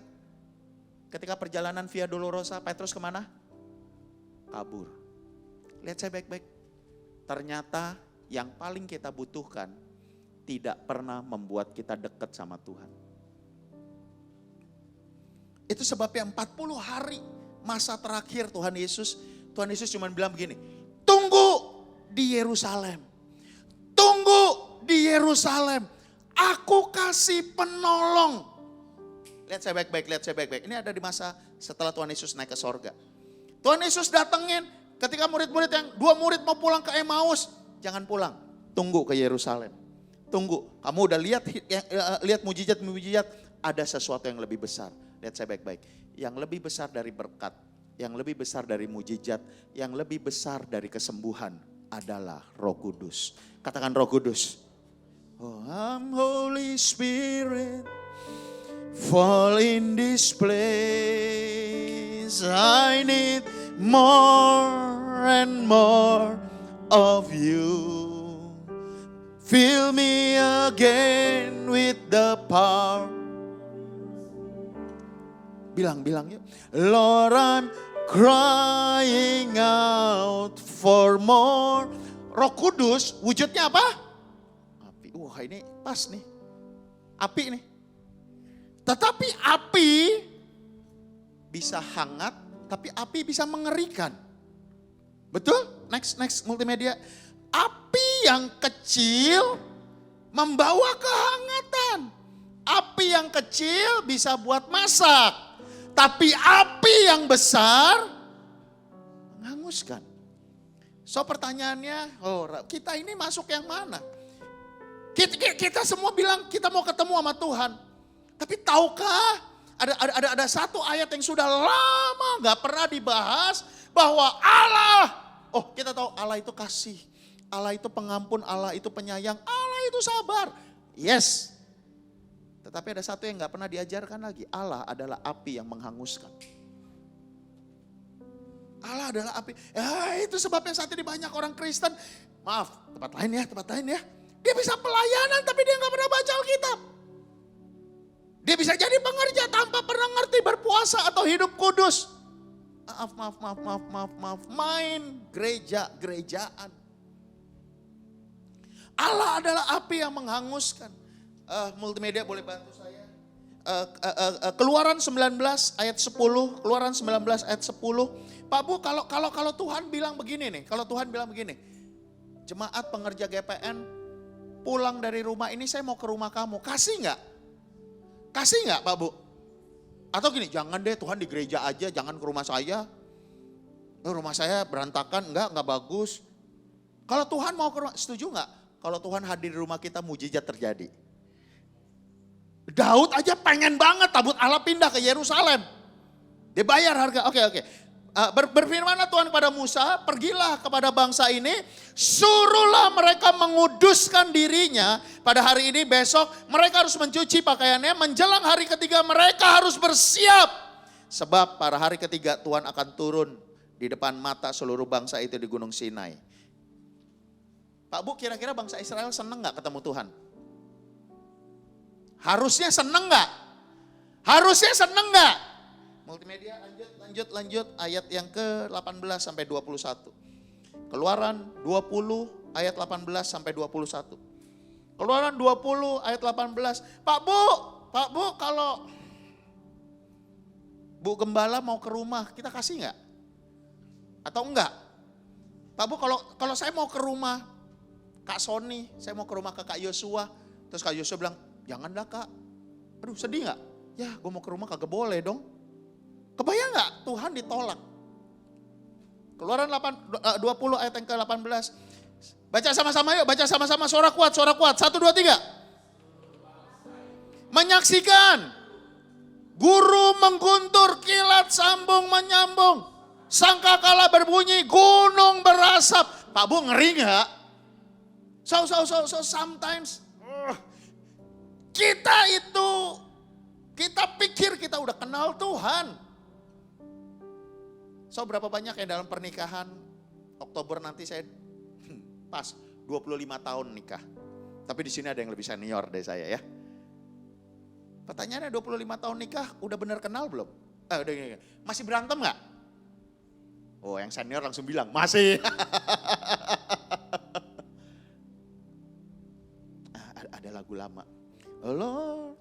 ketika perjalanan Via Dolorosa, Petrus kemana? Kabur. Lihat saya baik-baik. Ternyata yang paling kita butuhkan tidak pernah membuat kita dekat sama Tuhan. Itu sebabnya 40 hari masa terakhir Tuhan Yesus cuma bilang begini, tunggu di Yerusalem. Tunggu di Yerusalem. Aku kasih penolong. Lihat saya baik-baik. Ini ada di masa setelah Tuhan Yesus naik ke sorga. Tuhan Yesus datengin ketika murid-murid yang 2 murid mau pulang ke Emmaus. Jangan pulang, tunggu ke Yerusalem. Tunggu, kamu udah lihat mujizat-mujizat, ada sesuatu yang lebih besar. Lihat saya baik-baik, yang lebih besar dari berkat, yang lebih besar dari mujizat, yang lebih besar dari kesembuhan adalah Roh Kudus. Katakan Roh Kudus. Oh, I'm Holy Spirit, fall in this place. I need more and more of you. Fill me again with the power. Bilang yuk. Lord, I'm crying out for more. Roh Kudus wujudnya apa? Api. Wah, ini pas nih. Api nih. Tetapi api bisa hangat, tapi api bisa mengerikan. Betul? Next multimedia. Api yang kecil membawa kehangatan. Api yang kecil bisa buat masak. Tapi api yang besar menghanguskan. So pertanyaannya, kita ini masuk yang mana? Kita semua bilang kita mau ketemu sama Tuhan. Tapi tahukah ada satu ayat yang sudah lama gak pernah dibahas. Bahwa Allah, kita tahu Allah itu kasih. Allah itu pengampun, Allah itu penyayang, Allah itu sabar. Yes. Tetapi ada satu yang gak pernah diajarkan lagi. Allah adalah api yang menghanguskan. Allah adalah api. Itu sebabnya saat ini banyak orang Kristen. Maaf, tempat lain ya. Dia bisa pelayanan tapi dia gak pernah baca Alkitab. Dia bisa jadi pengerja tanpa pernah ngerti berpuasa atau hidup kudus. Maaf. Main gerejaan. Allah adalah api yang menghanguskan. Multimedia boleh bantu saya. Keluaran 19 ayat 10. Keluaran 19 ayat 10. Pak Bu, kalau Tuhan bilang begini nih. Jemaat pengerja GPN pulang dari rumah ini, saya mau ke rumah kamu. Kasih nggak Pak Bu? Atau gini, jangan deh Tuhan di gereja aja, jangan ke rumah saya. Rumah saya berantakan, enggak bagus. Kalau Tuhan mau ke rumah, setuju nggak? Kalau Tuhan hadir di rumah kita, mujizat terjadi. Daud aja pengen banget tabut Allah pindah ke Yerusalem. Dia bayar harga, oke. Berfirmanlah Tuhan kepada Musa, pergilah kepada bangsa ini, suruhlah mereka menguduskan dirinya. Pada hari ini, besok mereka harus mencuci pakaiannya, menjelang hari ketiga mereka harus bersiap. Sebab pada hari ketiga Tuhan akan turun di depan mata seluruh bangsa itu di Gunung Sinai. Pak Bu, kira-kira bangsa Israel seneng gak ketemu Tuhan? Harusnya seneng gak? Multimedia lanjut ayat yang ke-18 sampai 21. Keluaran 20 ayat 18 sampai 21. Keluaran 20 ayat 18. Pak Bu, kalau Bu Gembala mau ke rumah, kita kasih nggak? Atau enggak? Pak Bu, kalau saya mau ke rumah Kak Sony, saya mau ke rumah ke Kak Yosua, terus Kak Yosua bilang, janganlah Kak. Aduh, sedih nggak? Ya, gue mau ke rumah kagak boleh dong. Kebayang nggak? Tuhan ditolak. Keluaran 20 ayat yang ke-18. Baca sama-sama yuk, baca sama-sama, suara kuat. 1, 2, 3. Menyaksikan guru mengguntur, kilat sambung menyambung, sangkakala berbunyi, gunung berasap. Pak Bu, ngeri nggak? So sometimes kita pikir kita udah kenal Tuhan. So berapa banyak yang dalam pernikahan, Oktober nanti saya pas 25 tahun nikah. Tapi di sini ada yang lebih senior dari saya ya. Pertanyaannya 25 tahun nikah udah bener kenal belum? Masih berantem gak? Oh, yang senior langsung bilang masih. Ada lagu lama. Lord,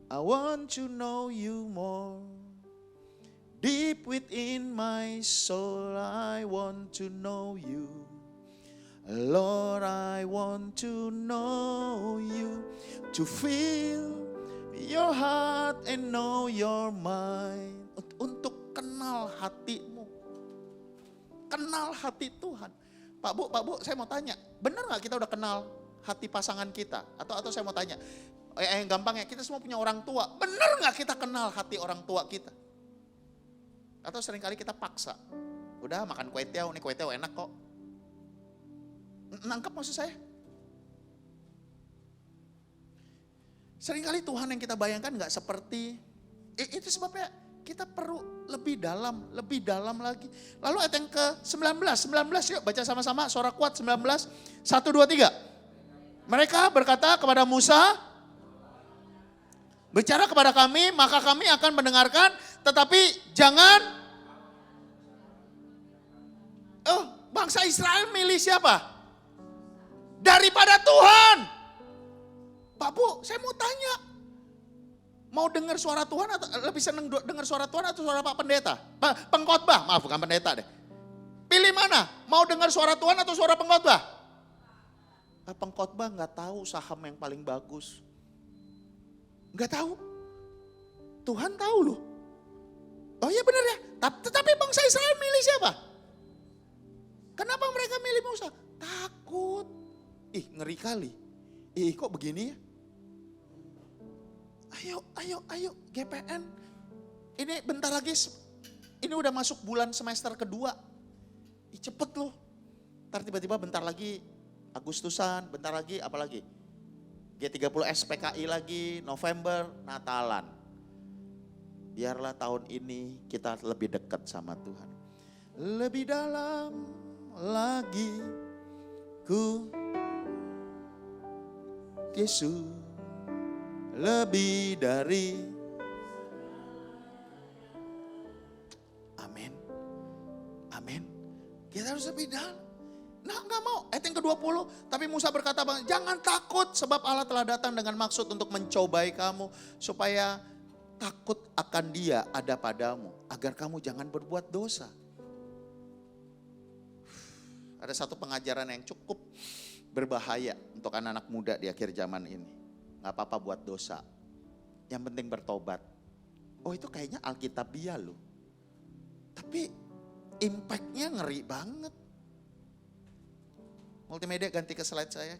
I want to know you more. Deep within my soul, I want to know you. Lord, I want to know you. To feel your heart and know your mind. Untuk kenal hatimu. kenal hati Tuhan. Pak Bu, saya mau tanya, benar gak kita udah kenal hati pasangan kita? Atau saya mau tanya, yang gampang ya, kita semua punya orang tua. Benar gak kita kenal hati orang tua kita? Atau seringkali kita paksa. Udah makan kue tiaw, nih kue tiaw enak kok. Nangkep maksud saya? Seringkali Tuhan yang kita bayangkan gak seperti, itu sebabnya kita perlu lebih dalam lagi. Lalu ayat yang ke-19 yuk baca sama-sama, suara kuat 19, 1, 2, 3. Mereka berkata kepada Musa, bicara kepada kami, maka kami akan mendengarkan, tetapi jangan. Bangsa Israel milih siapa? Daripada Tuhan. Pak Bu, saya mau tanya. Mau dengar suara Tuhan atau lebih senang dengar suara Tuhan atau suara Pak Pendeta? Pengkhotbah, maaf bukan pendeta deh. Pilih mana? Mau dengar suara Tuhan atau suara pengkhotbah? Pengkhotbah nggak tahu saham yang paling bagus. Nggak tahu. Tuhan tahu loh. Oh iya benar ya. Tetapi bangsa Israel milih siapa? Kenapa mereka milih Musa? Takut. Ngeri kali. Kok begini ya? Ayo GPN. Ini bentar lagi, ini udah masuk bulan semester kedua. Cepet loh. Ntar tiba-tiba bentar lagi Agustusan, bentar lagi apa lagi? G30 SPKI lagi, November, Natalan. Biarlah tahun ini kita lebih dekat sama Tuhan. Lebih dalam lagi ku Yesus. Lebih dari. Amin. Kita harus lebih dalam. Nah gak mau. Ayat yang ke-20. Tapi Musa berkata, jangan takut sebab Allah telah datang dengan maksud untuk mencobai kamu. Supaya takut akan Dia ada padamu. Agar kamu jangan berbuat dosa. Ada satu pengajaran yang cukup berbahaya untuk anak-anak muda di akhir zaman ini. Gak apa-apa buat dosa. Yang penting bertobat. Itu kayaknya Alkitabiah loh. Tapi impactnya ngeri banget. Multimedia ganti ke slide saya.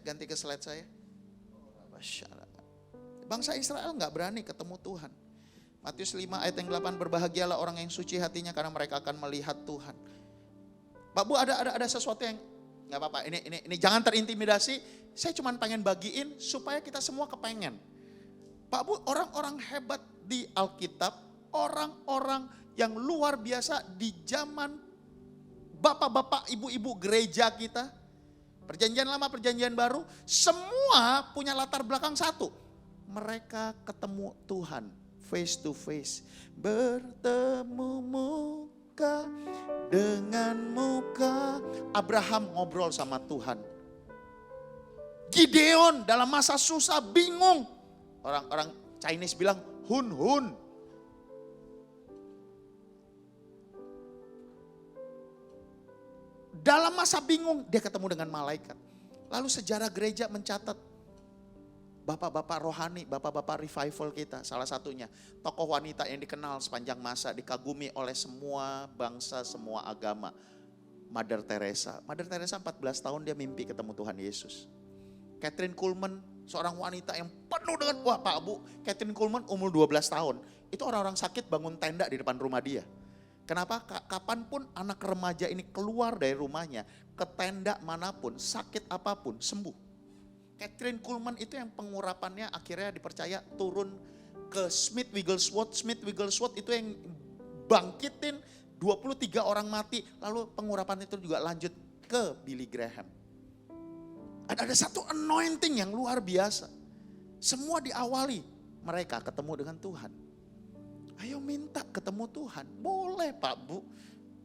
Bangsa Israel gak berani ketemu Tuhan. Matius 5 ayat yang 8, berbahagialah orang yang suci hatinya karena mereka akan melihat Tuhan. Pak Bu ada sesuatu yang gak apa-apa, ini jangan terintimidasi. Saya cuma pengen bagiin supaya kita semua kepengen. Pak Bu, orang-orang hebat di Alkitab, orang-orang yang luar biasa di zaman bapak-bapak, ibu-ibu gereja kita, Perjanjian Lama, Perjanjian Baru, semua punya latar belakang satu. Mereka ketemu Tuhan face to face, bertemu muka dengan muka. Abraham ngobrol sama Tuhan. Gideon dalam masa susah bingung. Orang Chinese bilang hun. Dalam masa bingung dia ketemu dengan malaikat. Lalu sejarah gereja mencatat bapak-bapak rohani, bapak-bapak revival kita. Salah satunya tokoh wanita yang dikenal sepanjang masa, dikagumi oleh semua bangsa, semua agama. Mother Teresa. Mother Teresa 14 tahun dia mimpi ketemu Tuhan Yesus. Catherine Kuhlman, seorang wanita yang penuh dengan, Pak Bu, Catherine Kuhlman umur 12 tahun. Itu orang-orang sakit bangun tenda di depan rumah dia. Kenapa? Kapanpun anak remaja ini keluar dari rumahnya, ke tenda manapun, sakit apapun, sembuh. Catherine Kuhlman itu yang pengurapannya akhirnya dipercaya turun ke Smith Wigglesworth. Smith Wigglesworth itu yang bangkitin 23 orang mati. Lalu pengurapan itu juga lanjut ke Billy Graham. Ada satu anointing yang luar biasa. Semua diawali mereka ketemu dengan Tuhan. Ayo minta ketemu Tuhan. Boleh Pak Bu.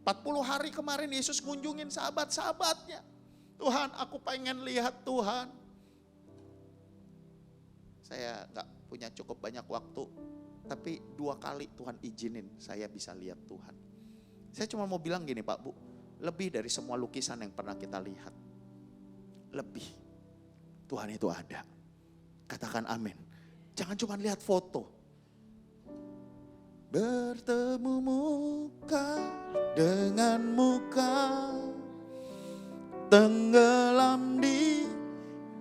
40 hari kemarin Yesus kunjungin sahabat-sahabatnya. Tuhan, aku pengen lihat Tuhan. Saya gak punya cukup banyak waktu. Tapi 2 kali Tuhan izinin saya bisa lihat Tuhan. Saya cuma mau bilang gini Pak Bu. Lebih dari semua lukisan yang pernah kita lihat. Lebih. Tuhan itu ada. Katakan amin. Jangan cuma lihat foto. bertemu muka dengan muka, tenggelam di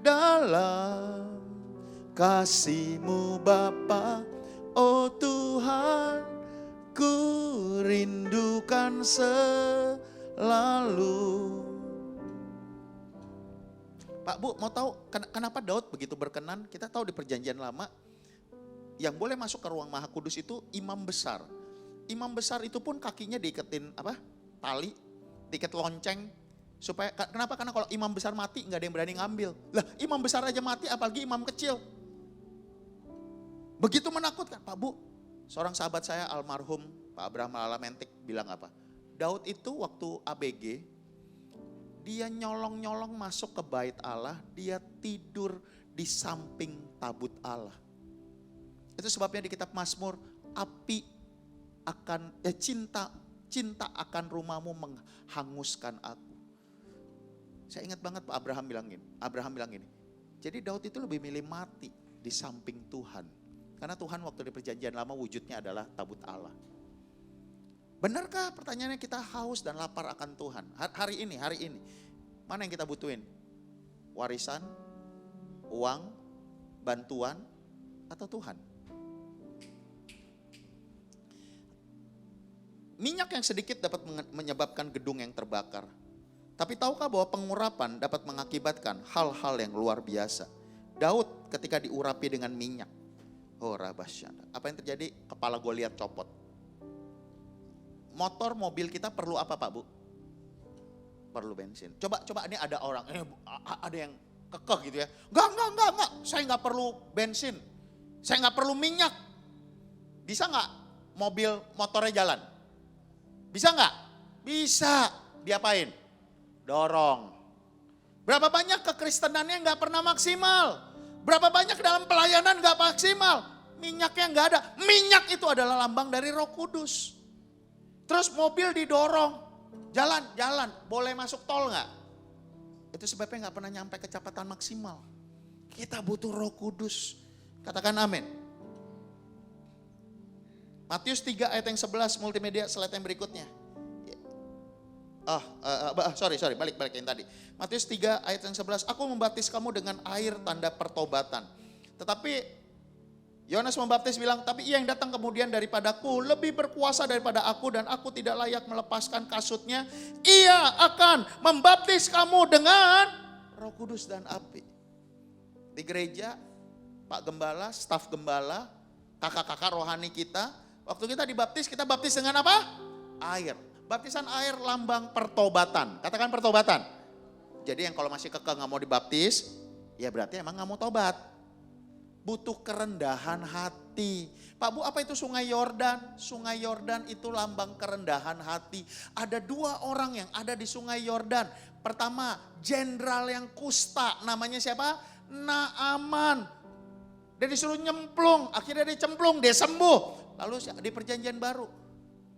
dalam kasih-Mu Bapa. Oh Tuhan, ku rindukan selalu. Pak Bu, mau tahu kenapa Daud begitu berkenan? Kita tahu di Perjanjian Lama yang boleh masuk ke ruang Maha Kudus itu imam besar. Imam besar itu pun kakinya diiketin tali, diikat lonceng. Kenapa? Karena kalau imam besar mati nggak ada yang berani ngambil. Lah imam besar aja mati, apalagi imam kecil. Begitu menakutkan. Pak Bu, seorang sahabat saya almarhum Pak Abraham Alamentik bilang apa? Daud itu waktu ABG, dia nyolong-nyolong masuk ke bait Allah, dia tidur di samping tabut Allah. Itu sebabnya di kitab Mazmur, cinta akan rumahmu menghanguskan aku. Saya ingat banget Pak Abraham bilang gini. Jadi Daud itu lebih milih mati di samping Tuhan. Karena Tuhan waktu di Perjanjian Lama wujudnya adalah tabut Allah. Benarkah pertanyaannya kita haus dan lapar akan Tuhan? Hari ini. Mana yang kita butuhin? Warisan, uang, bantuan, atau Tuhan? Minyak yang sedikit dapat menyebabkan gedung yang terbakar. Tapi tahukah bahwa pengurapan dapat mengakibatkan hal-hal yang luar biasa? Daud ketika diurapi dengan minyak. Oh rabasyana. Apa yang terjadi? Kepala Goliat copot. Motor mobil kita perlu apa Pak Bu? Perlu bensin. Coba ini ada orang, ada yang kekeh gitu ya. Enggak. Saya enggak perlu bensin. Saya enggak perlu minyak. Bisa enggak motornya jalan? Bisa enggak? Bisa. Diapain? Dorong. Berapa banyak kekristenannya enggak pernah maksimal? Berapa banyak dalam pelayanan enggak maksimal? Minyaknya enggak ada. Minyak itu adalah lambang dari Roh Kudus. Terus mobil didorong. Jalan. Boleh masuk tol enggak? Itu sebabnya enggak pernah nyampe kecepatan maksimal. Kita butuh Roh Kudus. Katakan amin. Matius 3 ayat yang 11 multimedia slide yang berikutnya. Balik yang tadi. Matius 3 ayat yang 11, aku membaptis kamu dengan air tanda pertobatan. Tetapi Yohanes membaptis bilang, tapi ia yang datang kemudian daripadaku lebih berkuasa daripada aku dan aku tidak layak melepaskan kasutnya. Ia akan membaptis kamu dengan Roh Kudus dan api. Di gereja, Pak Gembala, staf Gembala, kakak-kakak rohani kita, waktu kita dibaptis, kita baptis dengan apa? Air. Baptisan air lambang pertobatan. Katakan pertobatan. Jadi yang kalau masih kekeh gak mau dibaptis, ya berarti emang gak mau tobat. Butuh kerendahan hati. Pak Bu, apa itu Sungai Yordan? Sungai Yordan itu lambang kerendahan hati. Ada 2 orang yang ada di Sungai Yordan. Pertama, jenderal yang kusta. Namanya siapa? Naaman. Dia disuruh nyemplung. Akhirnya dia cemplung, dia sembuh. Lalu di Perjanjian Baru,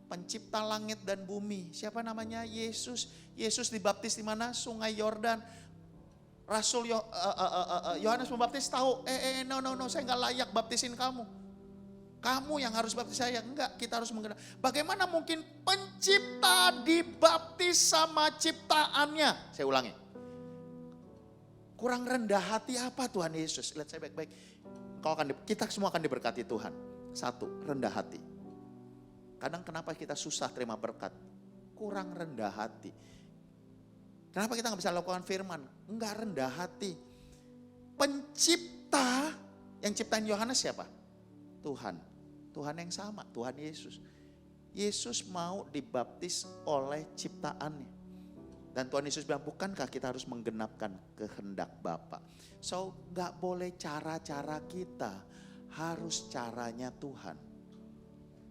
pencipta langit dan bumi. Siapa namanya? Yesus. Yesus dibaptis di mana? Sungai Yordan. Rasul Yohanes membaptis tahu, no, saya enggak layak baptisin kamu. Kamu yang harus baptis saya. Enggak, kita harus mengenal. Bagaimana mungkin pencipta dibaptis sama ciptaannya? Saya ulangi. Kurang rendah hati apa Tuhan Yesus? Lihat saya baik-baik. Kita semua akan diberkati Tuhan. 1, rendah hati. Kadang kenapa kita susah terima berkat? Kurang rendah hati. Kenapa kita gak bisa lakukan firman? Enggak rendah hati. Pencipta, yang ciptain Yohanes siapa? Tuhan. Tuhan yang sama, Tuhan Yesus. Yesus mau dibaptis oleh ciptaannya. Dan Tuhan Yesus bilang, bukankah kita harus menggenapkan kehendak Bapa? So gak boleh cara-cara kita, harus caranya Tuhan.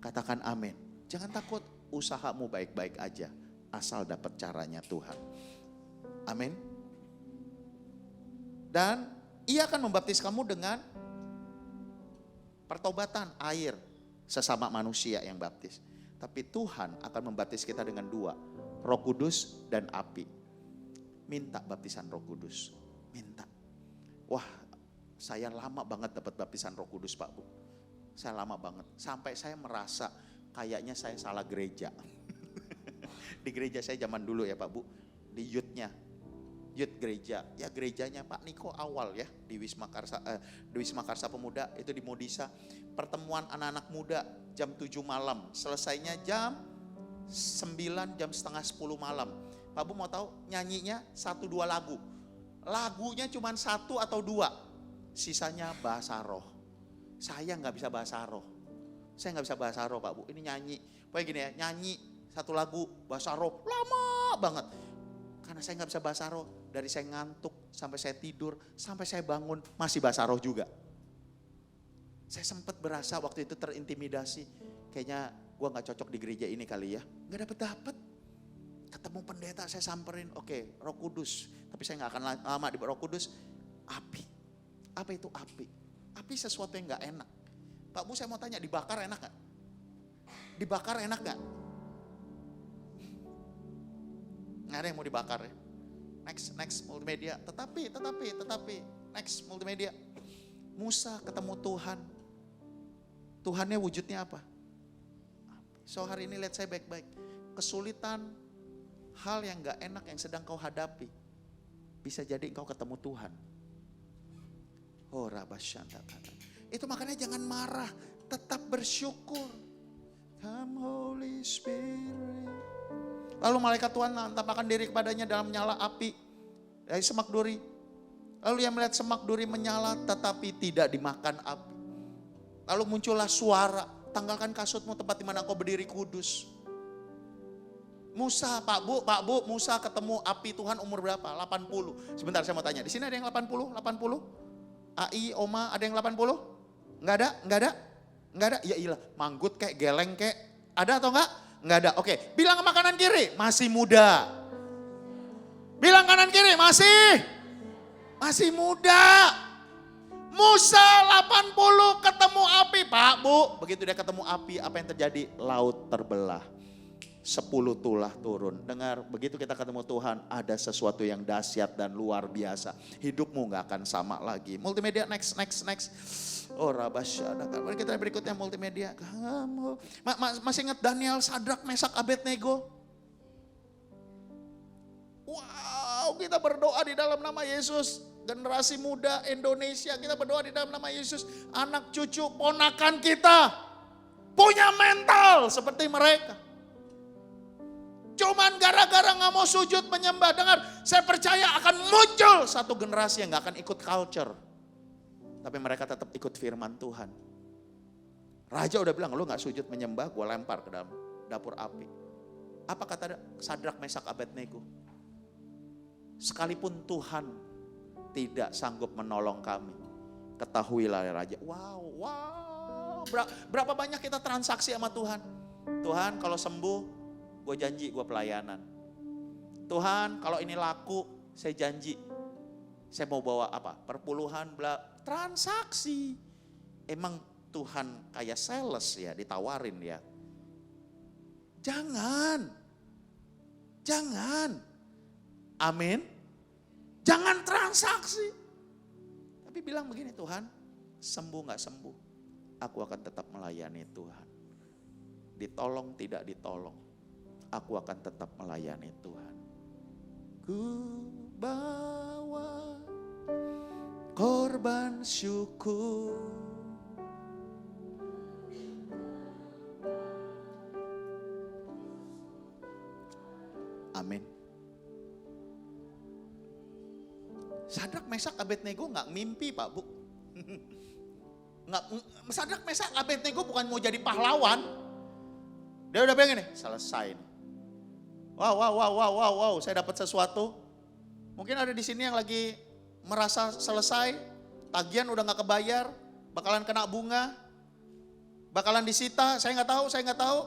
Katakan amin. Jangan takut, usahamu baik-baik aja. Asal dapat caranya Tuhan. Amin. Dan ia akan membaptis kamu dengan pertobatan, air. Sesama manusia yang baptis. Tapi Tuhan akan membaptis kita dengan 2. Roh Kudus dan api. Minta baptisan Roh Kudus. Minta. Wah, saya lama banget dapat baptisan Roh Kudus Pak Bu. Saya lama banget. Sampai saya merasa kayaknya saya salah gereja. Di gereja saya zaman dulu ya Pak Bu. Di youth gereja. Ya gerejanya Pak Niko awal ya. Di Wisma Karsa Pemuda itu di Modisa. Pertemuan anak-anak muda jam 7 malam. Selesainya jam 9, jam setengah 10 malam. Pak Bu mau tahu nyanyinya 1-2 lagu. Lagunya cuma 1 atau 2. Sisanya bahasa roh. Saya nggak bisa bahasa roh. Saya nggak bisa bahasa roh Pak Bu. Ini nyanyi. Pokoknya gini ya, nyanyi 1 lagu bahasa roh. Lama banget. Karena saya nggak bisa bahasa roh. Dari saya ngantuk, sampai saya tidur, sampai saya bangun, masih bahasa roh juga. Saya sempat berasa waktu itu terintimidasi. Kayaknya gue gak cocok di gereja ini kali ya. Gak dapet. Ketemu pendeta saya samperin, oke, Roh Kudus. Tapi saya gak akan lama di Roh Kudus. Api. Apa itu api? Api sesuatu yang gak enak. Pak Bu saya mau tanya, dibakar enak gak? Dibakar enak gak? Gak ada yang mau dibakar ya. Next multimedia. Tetapi next multimedia. Musa ketemu Tuhan. Tuhannya wujudnya apa? So hari ini lihat saya baik-baik. Kesulitan, hal yang gak enak yang sedang kau hadapi. Bisa jadi engkau ketemu Tuhan. Oh rabasyanda kata. Itu makanya jangan marah. Tetap bersyukur. Come Holy Spirit. Lalu malaikat Tuhan tampakkan diri kepadanya dalam nyala api dari semak duri. Lalu ia melihat semak duri menyala tetapi tidak dimakan api. Lalu muncullah suara, tanggalkan kasutmu tempat di mana engkau berdiri kudus. Musa, Pak Bu, Musa ketemu api Tuhan umur berapa? 80. Sebentar saya mau tanya, di sini ada yang 80? 80? AI, Oma, ada yang 80? Enggak ada? Ya iyalah, manggut kek, geleng kek. Ada atau enggak? Enggak ada. Oke, bilang sama kanan kiri, masih muda. Bilang kanan kiri, masih muda. Musa 80 ketemu api, Pak Bu. Begitu dia ketemu api, apa yang terjadi? Laut terbelah. 10 tulah turun. Dengar, begitu kita ketemu Tuhan, ada sesuatu yang dahsyat dan luar biasa. Hidupmu gak akan sama lagi. Multimedia next. Oh rabasyada. Mari kita berikutnya multimedia. Kamu masih ingat Daniel, Sadrak, Mesak, Abednego? Wow, kita berdoa di dalam nama Yesus. Generasi muda Indonesia, kita berdoa di dalam nama Yesus. Anak cucu ponakan kita punya mental seperti mereka. Cuman gara-gara gak mau sujud menyembah. Dengar, saya percaya akan muncul satu generasi yang gak akan ikut culture. Tapi mereka tetap ikut firman Tuhan. Raja udah bilang, lu gak sujud menyembah, gue lempar ke dalam dapur api. Apa kata Sadrak, Mesak, Abednego? Sekalipun Tuhan tidak sanggup menolong kami, ketahuilah ya Raja. Wow. Berapa banyak kita transaksi sama Tuhan. Tuhan kalau sembuh, gue janji gue pelayanan. Tuhan kalau ini laku, saya janji. Saya mau bawa apa? Perpuluhan, transaksi. Emang Tuhan kayak sales ya, ditawarin ya. Jangan. Amin. Jangan transaksi. Tapi bilang begini, Tuhan, sembuh gak sembuh, aku akan tetap melayani Tuhan. Ditolong tidak ditolong, aku akan tetap melayani Tuhan. Ku bawa korban syukur. Amin. Sadrak, Mesak, Abednego gak mimpi Pak Bu. Sadrak, Mesak, Abednego bukan mau jadi pahlawan. Dia udah bilang ini, selesai nih. Wow, saya dapat sesuatu. Mungkin ada di sini yang lagi merasa selesai, tagihan udah gak kebayar, bakalan kena bunga, bakalan disita, saya nggak tahu.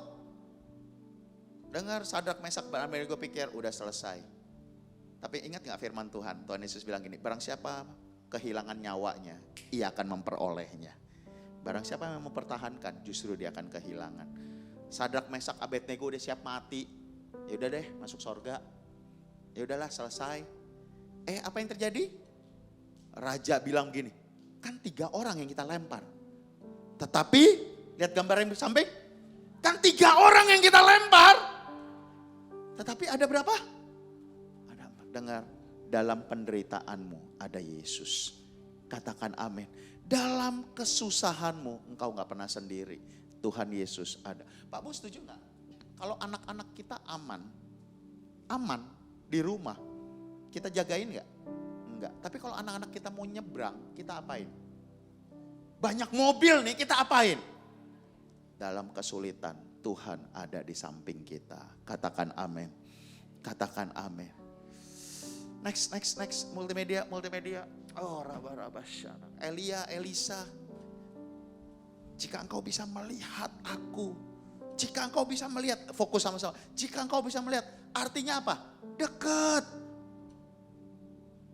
Dengar, Sadrak, Mesak, Abednego pikir udah selesai. Tapi ingat gak firman Tuhan? Tuhan Yesus bilang gini, barang siapa kehilangan nyawanya, ia akan memperolehnya. Barang siapa yang mempertahankan, justru dia akan kehilangan. Sadrak, Mesak, Abednego udah siap mati. Ya udah deh, masuk surga. Ya udahlah, selesai. Apa yang terjadi? Raja bilang gini, kan 3 orang yang kita lempar. Tetapi lihat gambar yang di samping. Kan 3 orang yang kita lempar. Tetapi ada berapa? Ada 4. Dengar, dalam penderitaanmu ada Yesus. Katakan amin. Dalam kesusahanmu engkau gak pernah sendiri. Tuhan Yesus ada. Pak Bu setuju gak? Kalau anak-anak kita aman di rumah, kita jagain gak? Enggak. Tapi kalau anak-anak kita mau nyebrang, kita apain? Banyak mobil nih, kita apain? Dalam kesulitan, Tuhan ada di samping kita. Katakan amin. Katakan amin. Next. Multimedia. Oh, raba-rabasyana. Elisa. Jika engkau bisa melihat aku. Jika engkau bisa melihat, fokus sama-sama. Jika engkau bisa melihat, artinya apa? Dekat.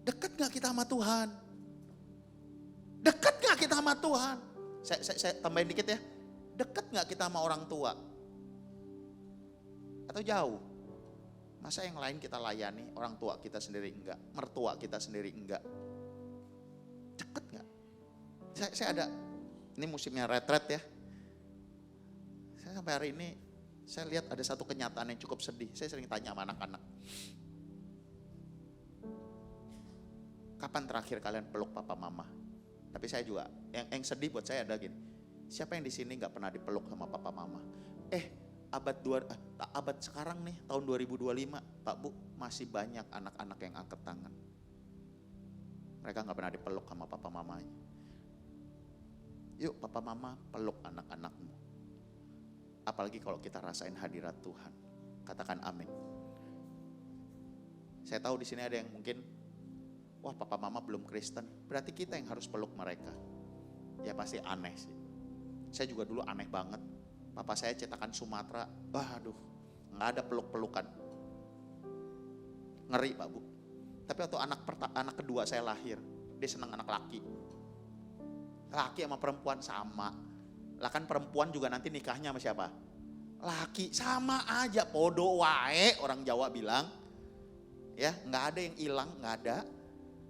Dekat gak kita sama Tuhan? Dekat gak kita sama Tuhan? Saya tambahin dikit ya. Dekat gak kita sama orang tua? Atau jauh? Masa yang lain kita layani, orang tua kita sendiri enggak, mertua kita sendiri enggak. Deket gak? Saya ada, ini musimnya retret ya. Saya sampai hari ini, saya lihat ada satu kenyataan yang cukup sedih. Saya sering tanya sama anak-anak. Kapan terakhir kalian peluk papa mama? Tapi saya juga, yang sedih buat saya ada gini. Siapa yang di sini gak pernah dipeluk sama papa mama? Abad sekarang nih, tahun 2025, Pak Bu, masih banyak anak-anak yang angkat tangan. Mereka gak pernah dipeluk sama papa mamanya. Yuk papa mama peluk anak-anakmu. Apalagi kalau kita rasain hadirat Tuhan. Katakan amin. Saya tahu di sini ada yang mungkin, wah papa mama belum Kristen, berarti kita yang harus peluk mereka. Ya pasti aneh sih. Saya juga dulu aneh banget. Papa saya cetakan Sumatera, waduh, nggak ada peluk-pelukan. Ngeri Pak Bu. Tapi waktu anak kedua saya lahir, dia senang anak laki. Laki sama perempuan sama. Lah kan perempuan juga nanti nikahnya sama siapa? Laki, sama aja, podo wae orang Jawa bilang. Ya, nggak ada yang hilang, nggak ada.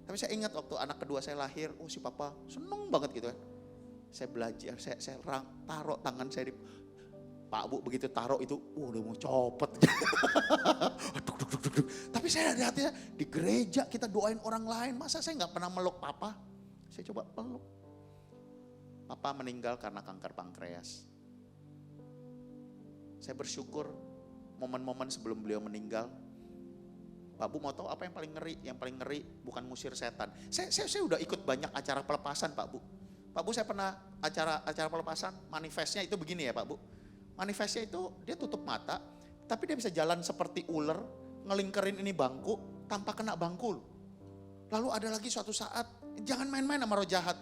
Tapi saya ingat waktu anak kedua saya lahir, oh si papa seneng banget gitu kan. Saya belajar, saya taruh tangan saya di Pak Bu, begitu taruh itu, udah mau copot. Tapi saya ada hatinya, di gereja kita doain orang lain, masa saya gak pernah meluk papa? Saya coba peluk. Papa meninggal karena kanker pankreas. Saya bersyukur momen-momen sebelum beliau meninggal. Pak Bu mau tahu apa yang paling ngeri? Yang paling ngeri bukan ngusir setan. Saya udah ikut banyak acara pelepasan Pak Bu. Pak Bu saya pernah acara pelepasan, manifestnya itu begini ya Pak Bu. Manifestnya itu dia tutup mata, tapi dia bisa jalan seperti ular, ngelingkerin ini bangku tanpa kena bangku. Lalu ada lagi suatu saat, jangan main-main sama roh jahat.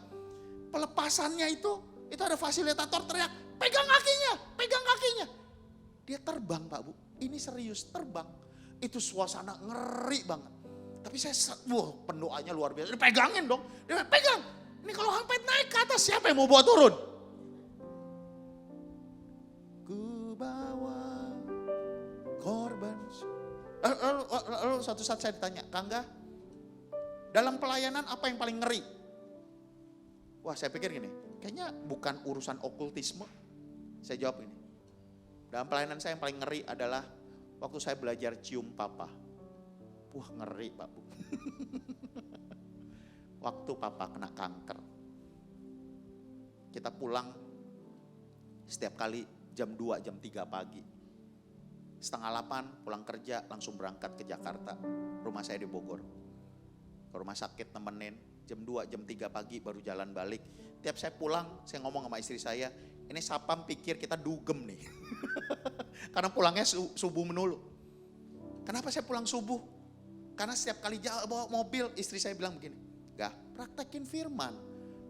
Pelepasannya itu ada fasilitator teriak, pegang kakinya. Dia terbang Pak Bu, ini serius terbang. Itu suasana ngeri banget. Tapi saya, pendoanya luar biasa, dipegangin dong, dia pegang. Ini kalau sampai naik ke atas siapa yang mau bawa turun? Bawa korban. Lalu suatu saat saya ditanya, Kangga, dalam pelayanan apa yang paling ngeri? Wah saya pikir gini, kayaknya bukan urusan okultisme. Saya jawab ini, dalam pelayanan saya yang paling ngeri adalah waktu saya belajar cium papa. Wah ngeri Pak Bu. Waktu papa kena kanker. Kita pulang setiap kali jam 2, jam 3 pagi. 7:30 pulang kerja langsung berangkat ke Jakarta. Rumah saya di Bogor. Ke rumah sakit nemenin. Jam 2, jam 3 pagi baru jalan balik. Tiap saya pulang, saya ngomong sama istri saya, ini sapam pikir kita dugem nih. Karena pulangnya subuh menulu. Kenapa saya pulang subuh? Karena setiap kali bawa mobil, istri saya bilang begini, Gah, praktekin firman.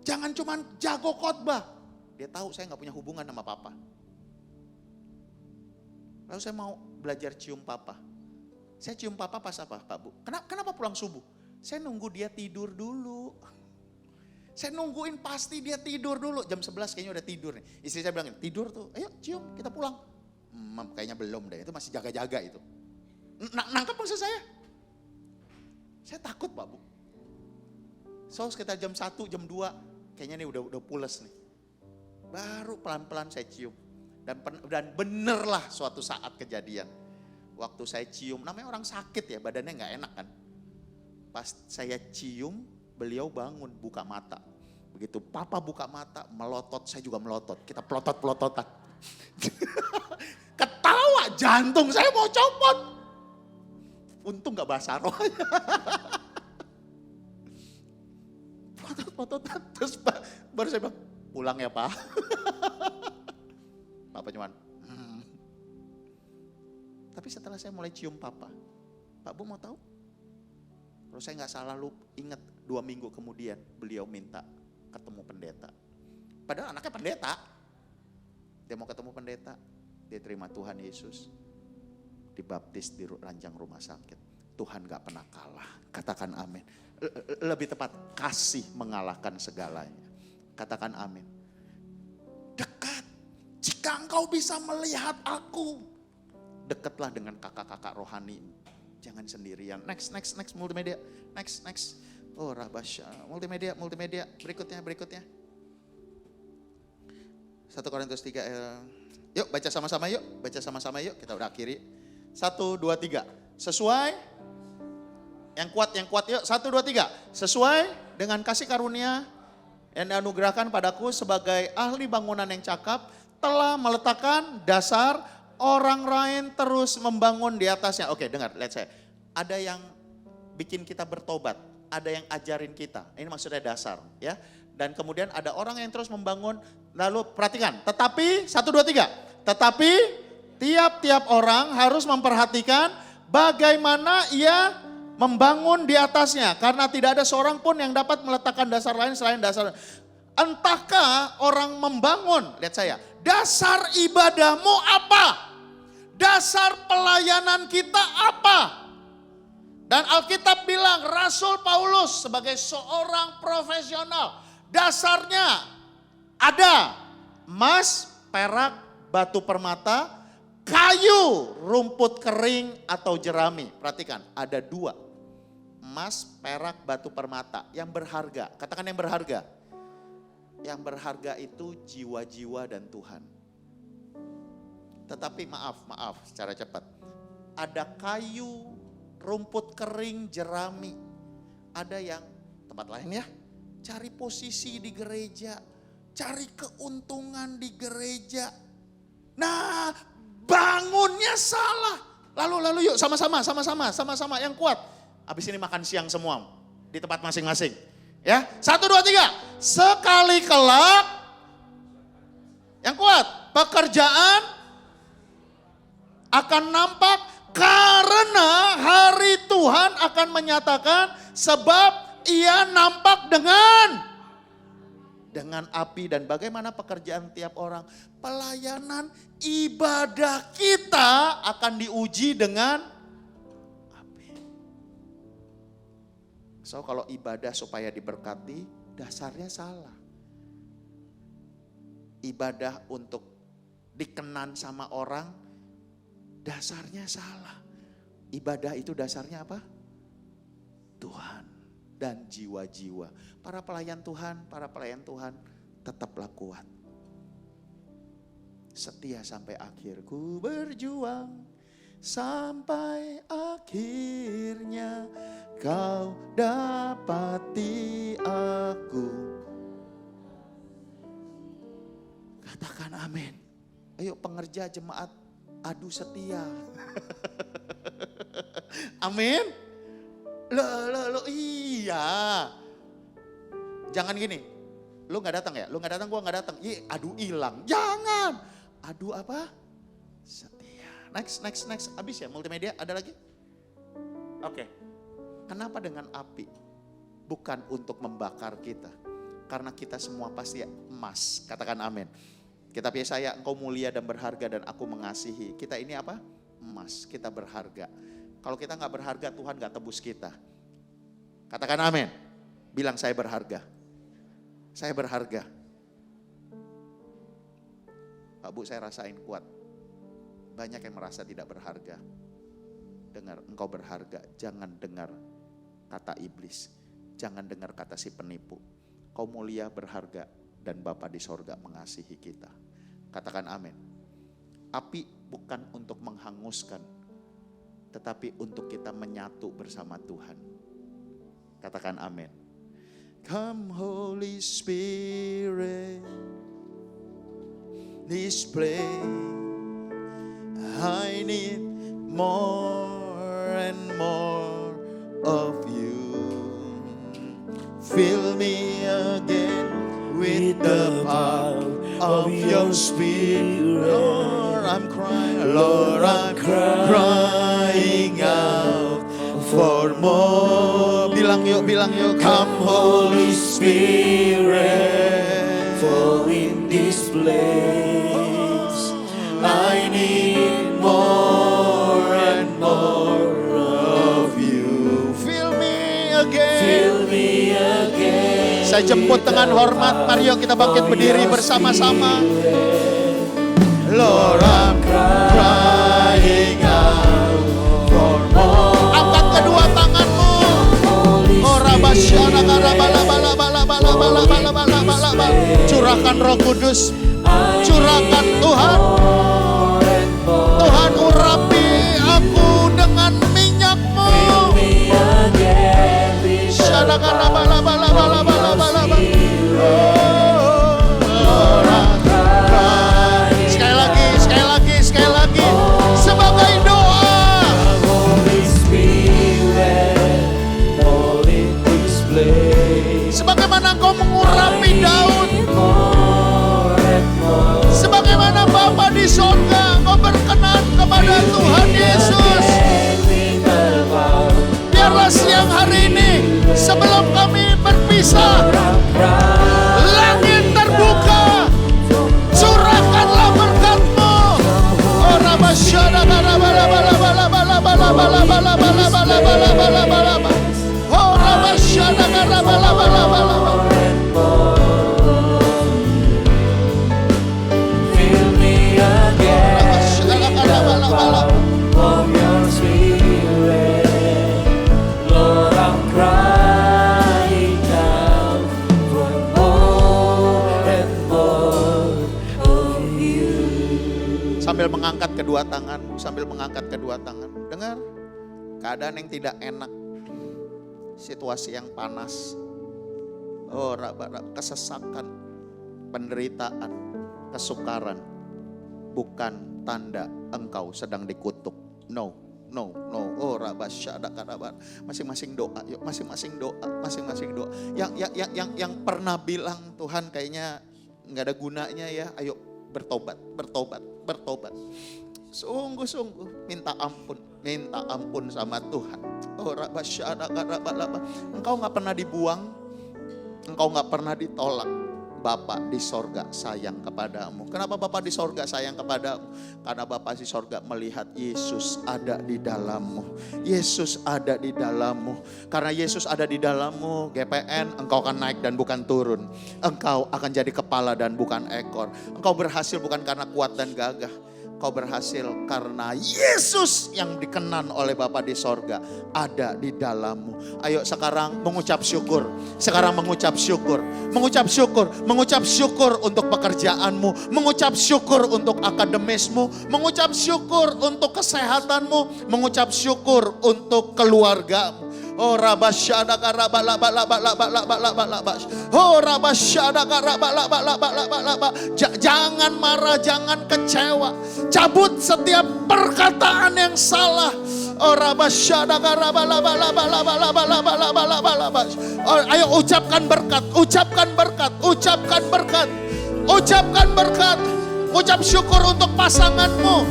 Jangan cuman jago khotbah. Dia tahu saya gak punya hubungan sama papa. Lalu saya mau belajar cium papa. Saya cium papa pas apa Pak Bu? Kenapa pulang subuh? Saya nunggu dia tidur dulu. Saya nungguin pasti dia tidur dulu. Jam 11 kayaknya udah tidur nih. Istri saya bilang, tidur tuh, ayo cium kita pulang. Kayaknya belum deh, itu masih jaga-jaga itu. Nangkep maksud saya? Saya takut Pak Bu. So sekitar jam 1, jam 2, kayaknya nih udah pules nih. Baru pelan-pelan saya cium. Dan benerlah suatu saat kejadian. Waktu saya cium, namanya orang sakit ya, badannya gak enak kan. Pas saya cium, beliau bangun, buka mata. Begitu papa buka mata, melotot, saya juga melotot. Kita pelotot-pelototan. Ketawa, jantung saya mau copot. Untung gak bahasa roh. Pelotot-pelototan. Terus baru saya bilang, pulang ya Pak. Papa cuman, Tapi setelah saya mulai cium papa, Pak Bu mau tahu? Kalau saya nggak salah ingat 2 minggu kemudian beliau minta ketemu pendeta. Padahal anaknya pendeta. Dia mau ketemu pendeta, dia terima Tuhan Yesus. Dibaptis di ranjang rumah sakit. Tuhan gak pernah kalah. Katakan amin. Lebih tepat, kasih mengalahkan segalanya. Katakan amin. Dekat. Jika engkau bisa melihat aku. Dekatlah dengan kakak-kakak rohani. Jangan sendirian. Next, multimedia. Next. Oh Rabasya. Multimedia. Berikutnya. 1 Korintus 3. Yuk baca sama-sama yuk. Kita udah akhiri. 1, 2, 3. Sesuai. Yang kuat yuk. 1, 2, 3. Sesuai dengan kasih karunia yang dianugerahkan padaku sebagai ahli bangunan yang cakap. Telah meletakkan dasar, orang lain terus membangun di atasnya. Oke, dengar, lihat saya. Ada yang bikin kita bertobat, ada yang ajarin kita. Ini maksudnya dasar, ya. Dan kemudian ada orang yang terus membangun, lalu perhatikan. Tetapi, 1, 2, 3. Tetapi tiap-tiap orang harus memperhatikan bagaimana ia membangun di atasnya. Karena tidak ada seorang pun yang dapat meletakkan dasar lain selain dasar. Entahkah orang membangun, lihat saya. Dasar ibadahmu apa? Dasar pelayanan kita apa? Dan Alkitab bilang Rasul Paulus sebagai seorang profesional. Dasarnya ada emas, perak, batu permata, kayu, rumput kering atau jerami. Perhatikan ada 2. Emas, perak, batu permata yang berharga. Katakan yang berharga. Yang berharga itu jiwa-jiwa dan Tuhan. Tetapi maaf secara cepat. Ada kayu, rumput kering, jerami. Ada yang tempat lain ya. Cari posisi di gereja. Cari keuntungan di gereja. Nah bangunnya salah. Lalu yuk sama-sama yang kuat. Habis ini makan siang semua di tempat masing-masing. Ya, 1, 2, 3. Sekali kelak, yang kuat, pekerjaan akan nampak karena hari Tuhan akan menyatakan sebab ia nampak dengan api. Dan bagaimana pekerjaan tiap orang, pelayanan ibadah kita akan diuji dengan api. So kalau ibadah supaya diberkati, dasarnya salah. Ibadah untuk dikenan sama orang, dasarnya salah. Ibadah itu dasarnya apa? Tuhan dan jiwa-jiwa. Para pelayan Tuhan tetaplah kuat. Setia sampai akhir, ku berjuang sampai akhirnya kau dapati aku. Katakan amin. Ayo pengerja jemaat adu setia. Amin. Lo iya. Jangan gini. Lu gak datang ya? Lu gak datang, gua gak datang. Adu hilang. Jangan. Adu apa? Setia. Next. Habis ya multimedia, ada lagi? Oke. Kenapa dengan api? Bukan untuk membakar kita. Karena kita semua pasti emas. Katakan amin. Kitab Yesaya, engkau mulia dan berharga dan aku mengasihi. Kita ini apa? Emas, kita berharga. Kalau kita gak berharga, Tuhan gak tebus kita. Katakan amin. Bilang saya berharga. Saya berharga. Pak Bu, saya rasain kuat. Banyak yang merasa tidak berharga. Dengar, engkau berharga. Jangan dengar kata iblis. Jangan dengar kata si penipu. Kau mulia, berharga. dan Bapa di sorga mengasihi kita. Katakan amin. Api bukan untuk menghanguskan, tetapi untuk kita menyatu bersama Tuhan. Katakan amin. Come Holy Spirit, this place I need more and more of you. Fill me again with the power of your Spirit. Lord, I'm crying out for more. Bilang yuk, come Holy Spirit, fall in this place. I need more and more of you. Fill me again. Saya jemput dengan hormat. Mari yuk kita bangkit berdiri bersama-sama. Lord, I'm crying out for more. Angkat kedua tanganmu. Oh, rabasyana karabala. Curahkan Roh Kudus. Curahkan Tuhan. Tuhan urapi aku dengan minyak-Mu. Syana karabala. Sekali lagi. Sebagai doa. Sebagaimana Engkau mengurapi Daud. Sebagaimana Bapa di sorga, Engkau berkenan kepada Tuhan Yesus. Biarlah siang hari ini, sebelum kami berpisah, langit terbuka, curahkanlah berkat-Mu. Oh, rabasyana karabala. Oh, rabasyana karabala. Sambil mengangkat kedua tangan. Dengar, keadaan yang tidak enak, situasi yang panas, kesesakan, penderitaan, kesukaran, bukan tanda engkau sedang dikutuk. No. Oh, masing-masing doa. Yuk, masing-masing doa. Yang pernah bilang Tuhan kayaknya nggak ada gunanya ya. Ayo bertobat. Sungguh minta ampun sama Tuhan. Oh, engkau nggak pernah dibuang, engkau nggak pernah ditolak. Bapa di sorga sayang kepadamu. Kenapa Bapa di sorga sayang kepadamu? Karena Bapa di sorga melihat Yesus ada di dalammu. Yesus ada di dalammu. Karena Yesus ada di dalammu, GPN, engkau akan naik dan bukan turun. Engkau akan jadi kepala dan bukan ekor. Engkau berhasil bukan karena kuat dan gagah. Kau berhasil karena Yesus yang dikenan oleh Bapa di sorga ada di dalammu. Ayo sekarang mengucap syukur. Mengucap syukur untuk pekerjaanmu. Mengucap syukur untuk akademismu. Mengucap syukur untuk kesehatanmu. Mengucap syukur untuk keluargamu. Oh, rabasyada jangan marah, jangan kecewa. Cabut setiap perkataan yang salah. Oh, rabasyada oh, ayo ucapkan berkat. Ucap syukur untuk pasanganmu.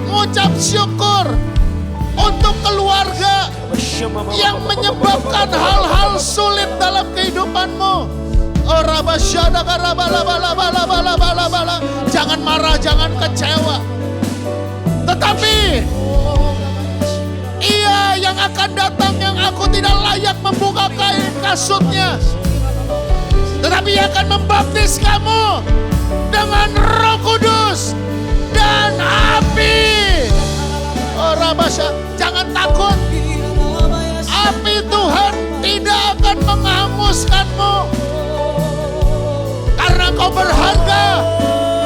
Ucap syukur untuk keluarga yang menyebabkan hal-hal sulit dalam kehidupanmu. Oh, jangan marah, jangan kecewa. Tetapi Ia yang akan datang yang aku tidak layak membuka kain kasutnya. Tetapi Ia akan membaptis kamu dengan Roh Kudus dan api. Oh, jangan takut. Api Tuhan tidak akan menghanguskanmu. berharga,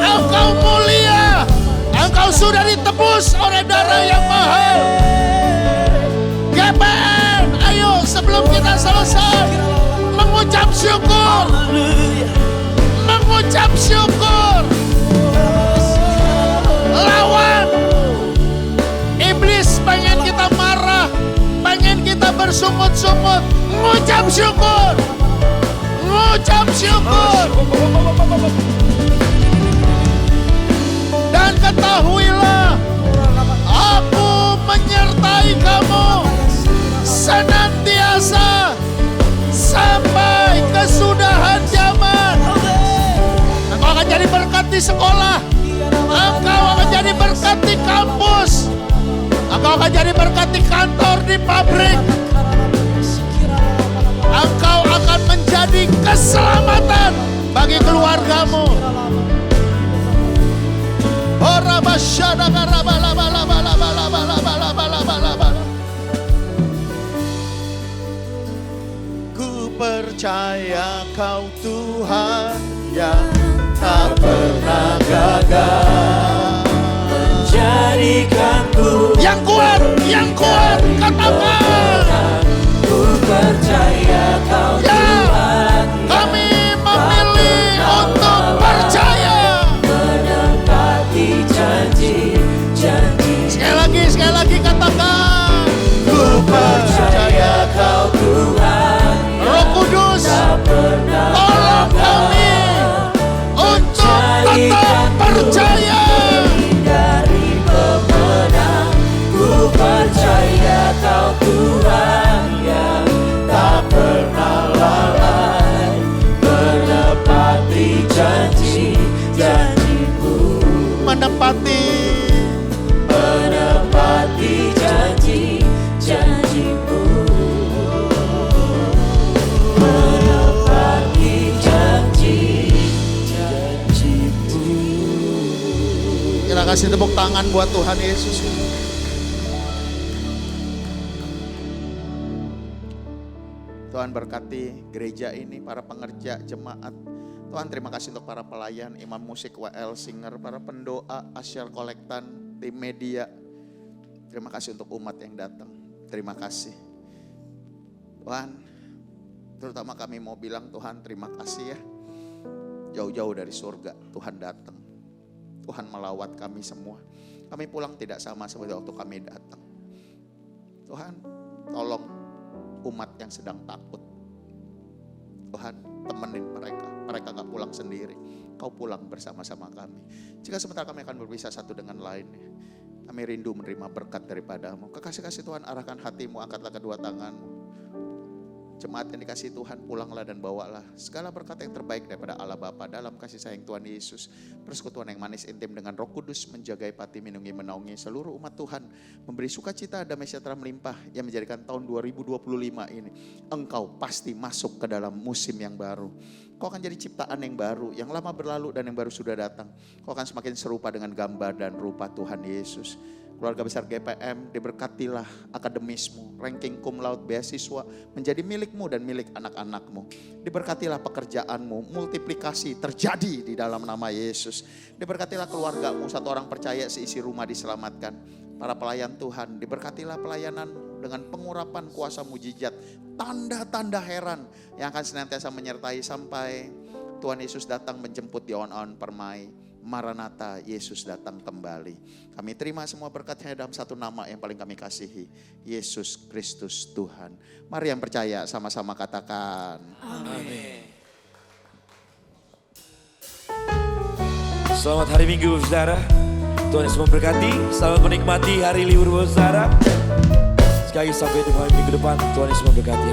Engkau mulia, Engkau sudah ditebus oleh darah yang mahal. GPN, ayo sebelum kita selesai mengucap syukur, mengucap syukur. Lawan iblis pengen kita marah, pengen kita bersungut-sungut. Mengucap syukur, mengucap syukur. Dan ketahuilah, aku menyertai kamu senantiasa sampai kesudahan zaman. Engkau akan jadi berkat di sekolah, engkau akan jadi berkat di kampus, engkau akan jadi berkat di kantor, di pabrik. Engkau akan menjadi keselamatan bagi keluargamu. Ku percaya Kau Tuhan yang tak pernah gagal menjadikanku yang kuat, katakan. Ku percaya Kau Tuhan, kami memilih untuk percaya, menepati janji-janji. Sekali lagi katakan. Ku percaya Kau Tuhan, Roh Kudus, tolong kami untuk tetap percaya. Dari pemenang, ku percaya Kau Tuhan yang tak pernah lalai menepati janji-janji-Mu. Menepati janji-janji-Mu. Menepati janji-janji-Mu. Kita kasih tepuk tangan buat Tuhan Yesus. Tuhan berkati gereja ini, para pengerja, jemaat. Tuhan terima kasih untuk para pelayan, imam musik, WL, singer, para pendoa, asyar kolektan, tim media. Terima kasih untuk umat yang datang. Terima kasih. Tuhan, terutama kami mau bilang Tuhan terima kasih ya. Jauh-jauh dari surga Tuhan datang. Tuhan melawat kami semua. Kami pulang tidak sama seperti waktu kami datang. Tuhan, tolong umat yang sedang takut. Tuhan, temenin mereka. Mereka gak pulang sendiri. Kau pulang bersama-sama kami. Jika sebentar kami akan berpisah satu dengan lainnya. Kami rindu menerima berkat daripada-Mu. Kekasih-kasih Tuhan, arahkan hatimu, angkatlah kedua tanganmu. Jemaat yang dikasih Tuhan, pulanglah dan bawalah segala berkat yang terbaik daripada Allah Bapa dalam kasih sayang Tuhan Yesus. Persekutuan yang manis intim dengan Roh Kudus menjagai pati, melindungi, menaungi seluruh umat Tuhan. Memberi sukacita, damai sejahtera melimpah yang menjadikan tahun 2025 ini engkau pasti masuk ke dalam musim yang baru. Kau akan jadi ciptaan yang baru, yang lama berlalu dan yang baru sudah datang. Kau akan semakin serupa dengan gambar dan rupa Tuhan Yesus. Keluarga besar GPM, diberkatilah akademismu, ranking cum laude, beasiswa menjadi milikmu dan milik anak-anakmu. Diberkatilah pekerjaanmu, multiplikasi terjadi di dalam nama Yesus. Diberkatilah keluargamu, satu orang percaya seisi rumah diselamatkan. Para pelayan Tuhan, diberkatilah pelayanan dengan pengurapan kuasa mujizat, tanda-tanda heran yang akan senantiasa menyertai sampai Tuhan Yesus datang menjemput di on permai. Maranatha, Yesus datang kembali. Kami terima semua berkatnya dalam satu nama yang paling kami kasihi, Yesus Kristus Tuhan. Mari yang percaya sama-sama katakan Amin. Selamat hari Minggu saudara. Tuhan Yesus memberkati. Selamat menikmati hari libur saudara. Sekali lagi sampai jumpa minggu depan. Tuhan Yesus memberkati.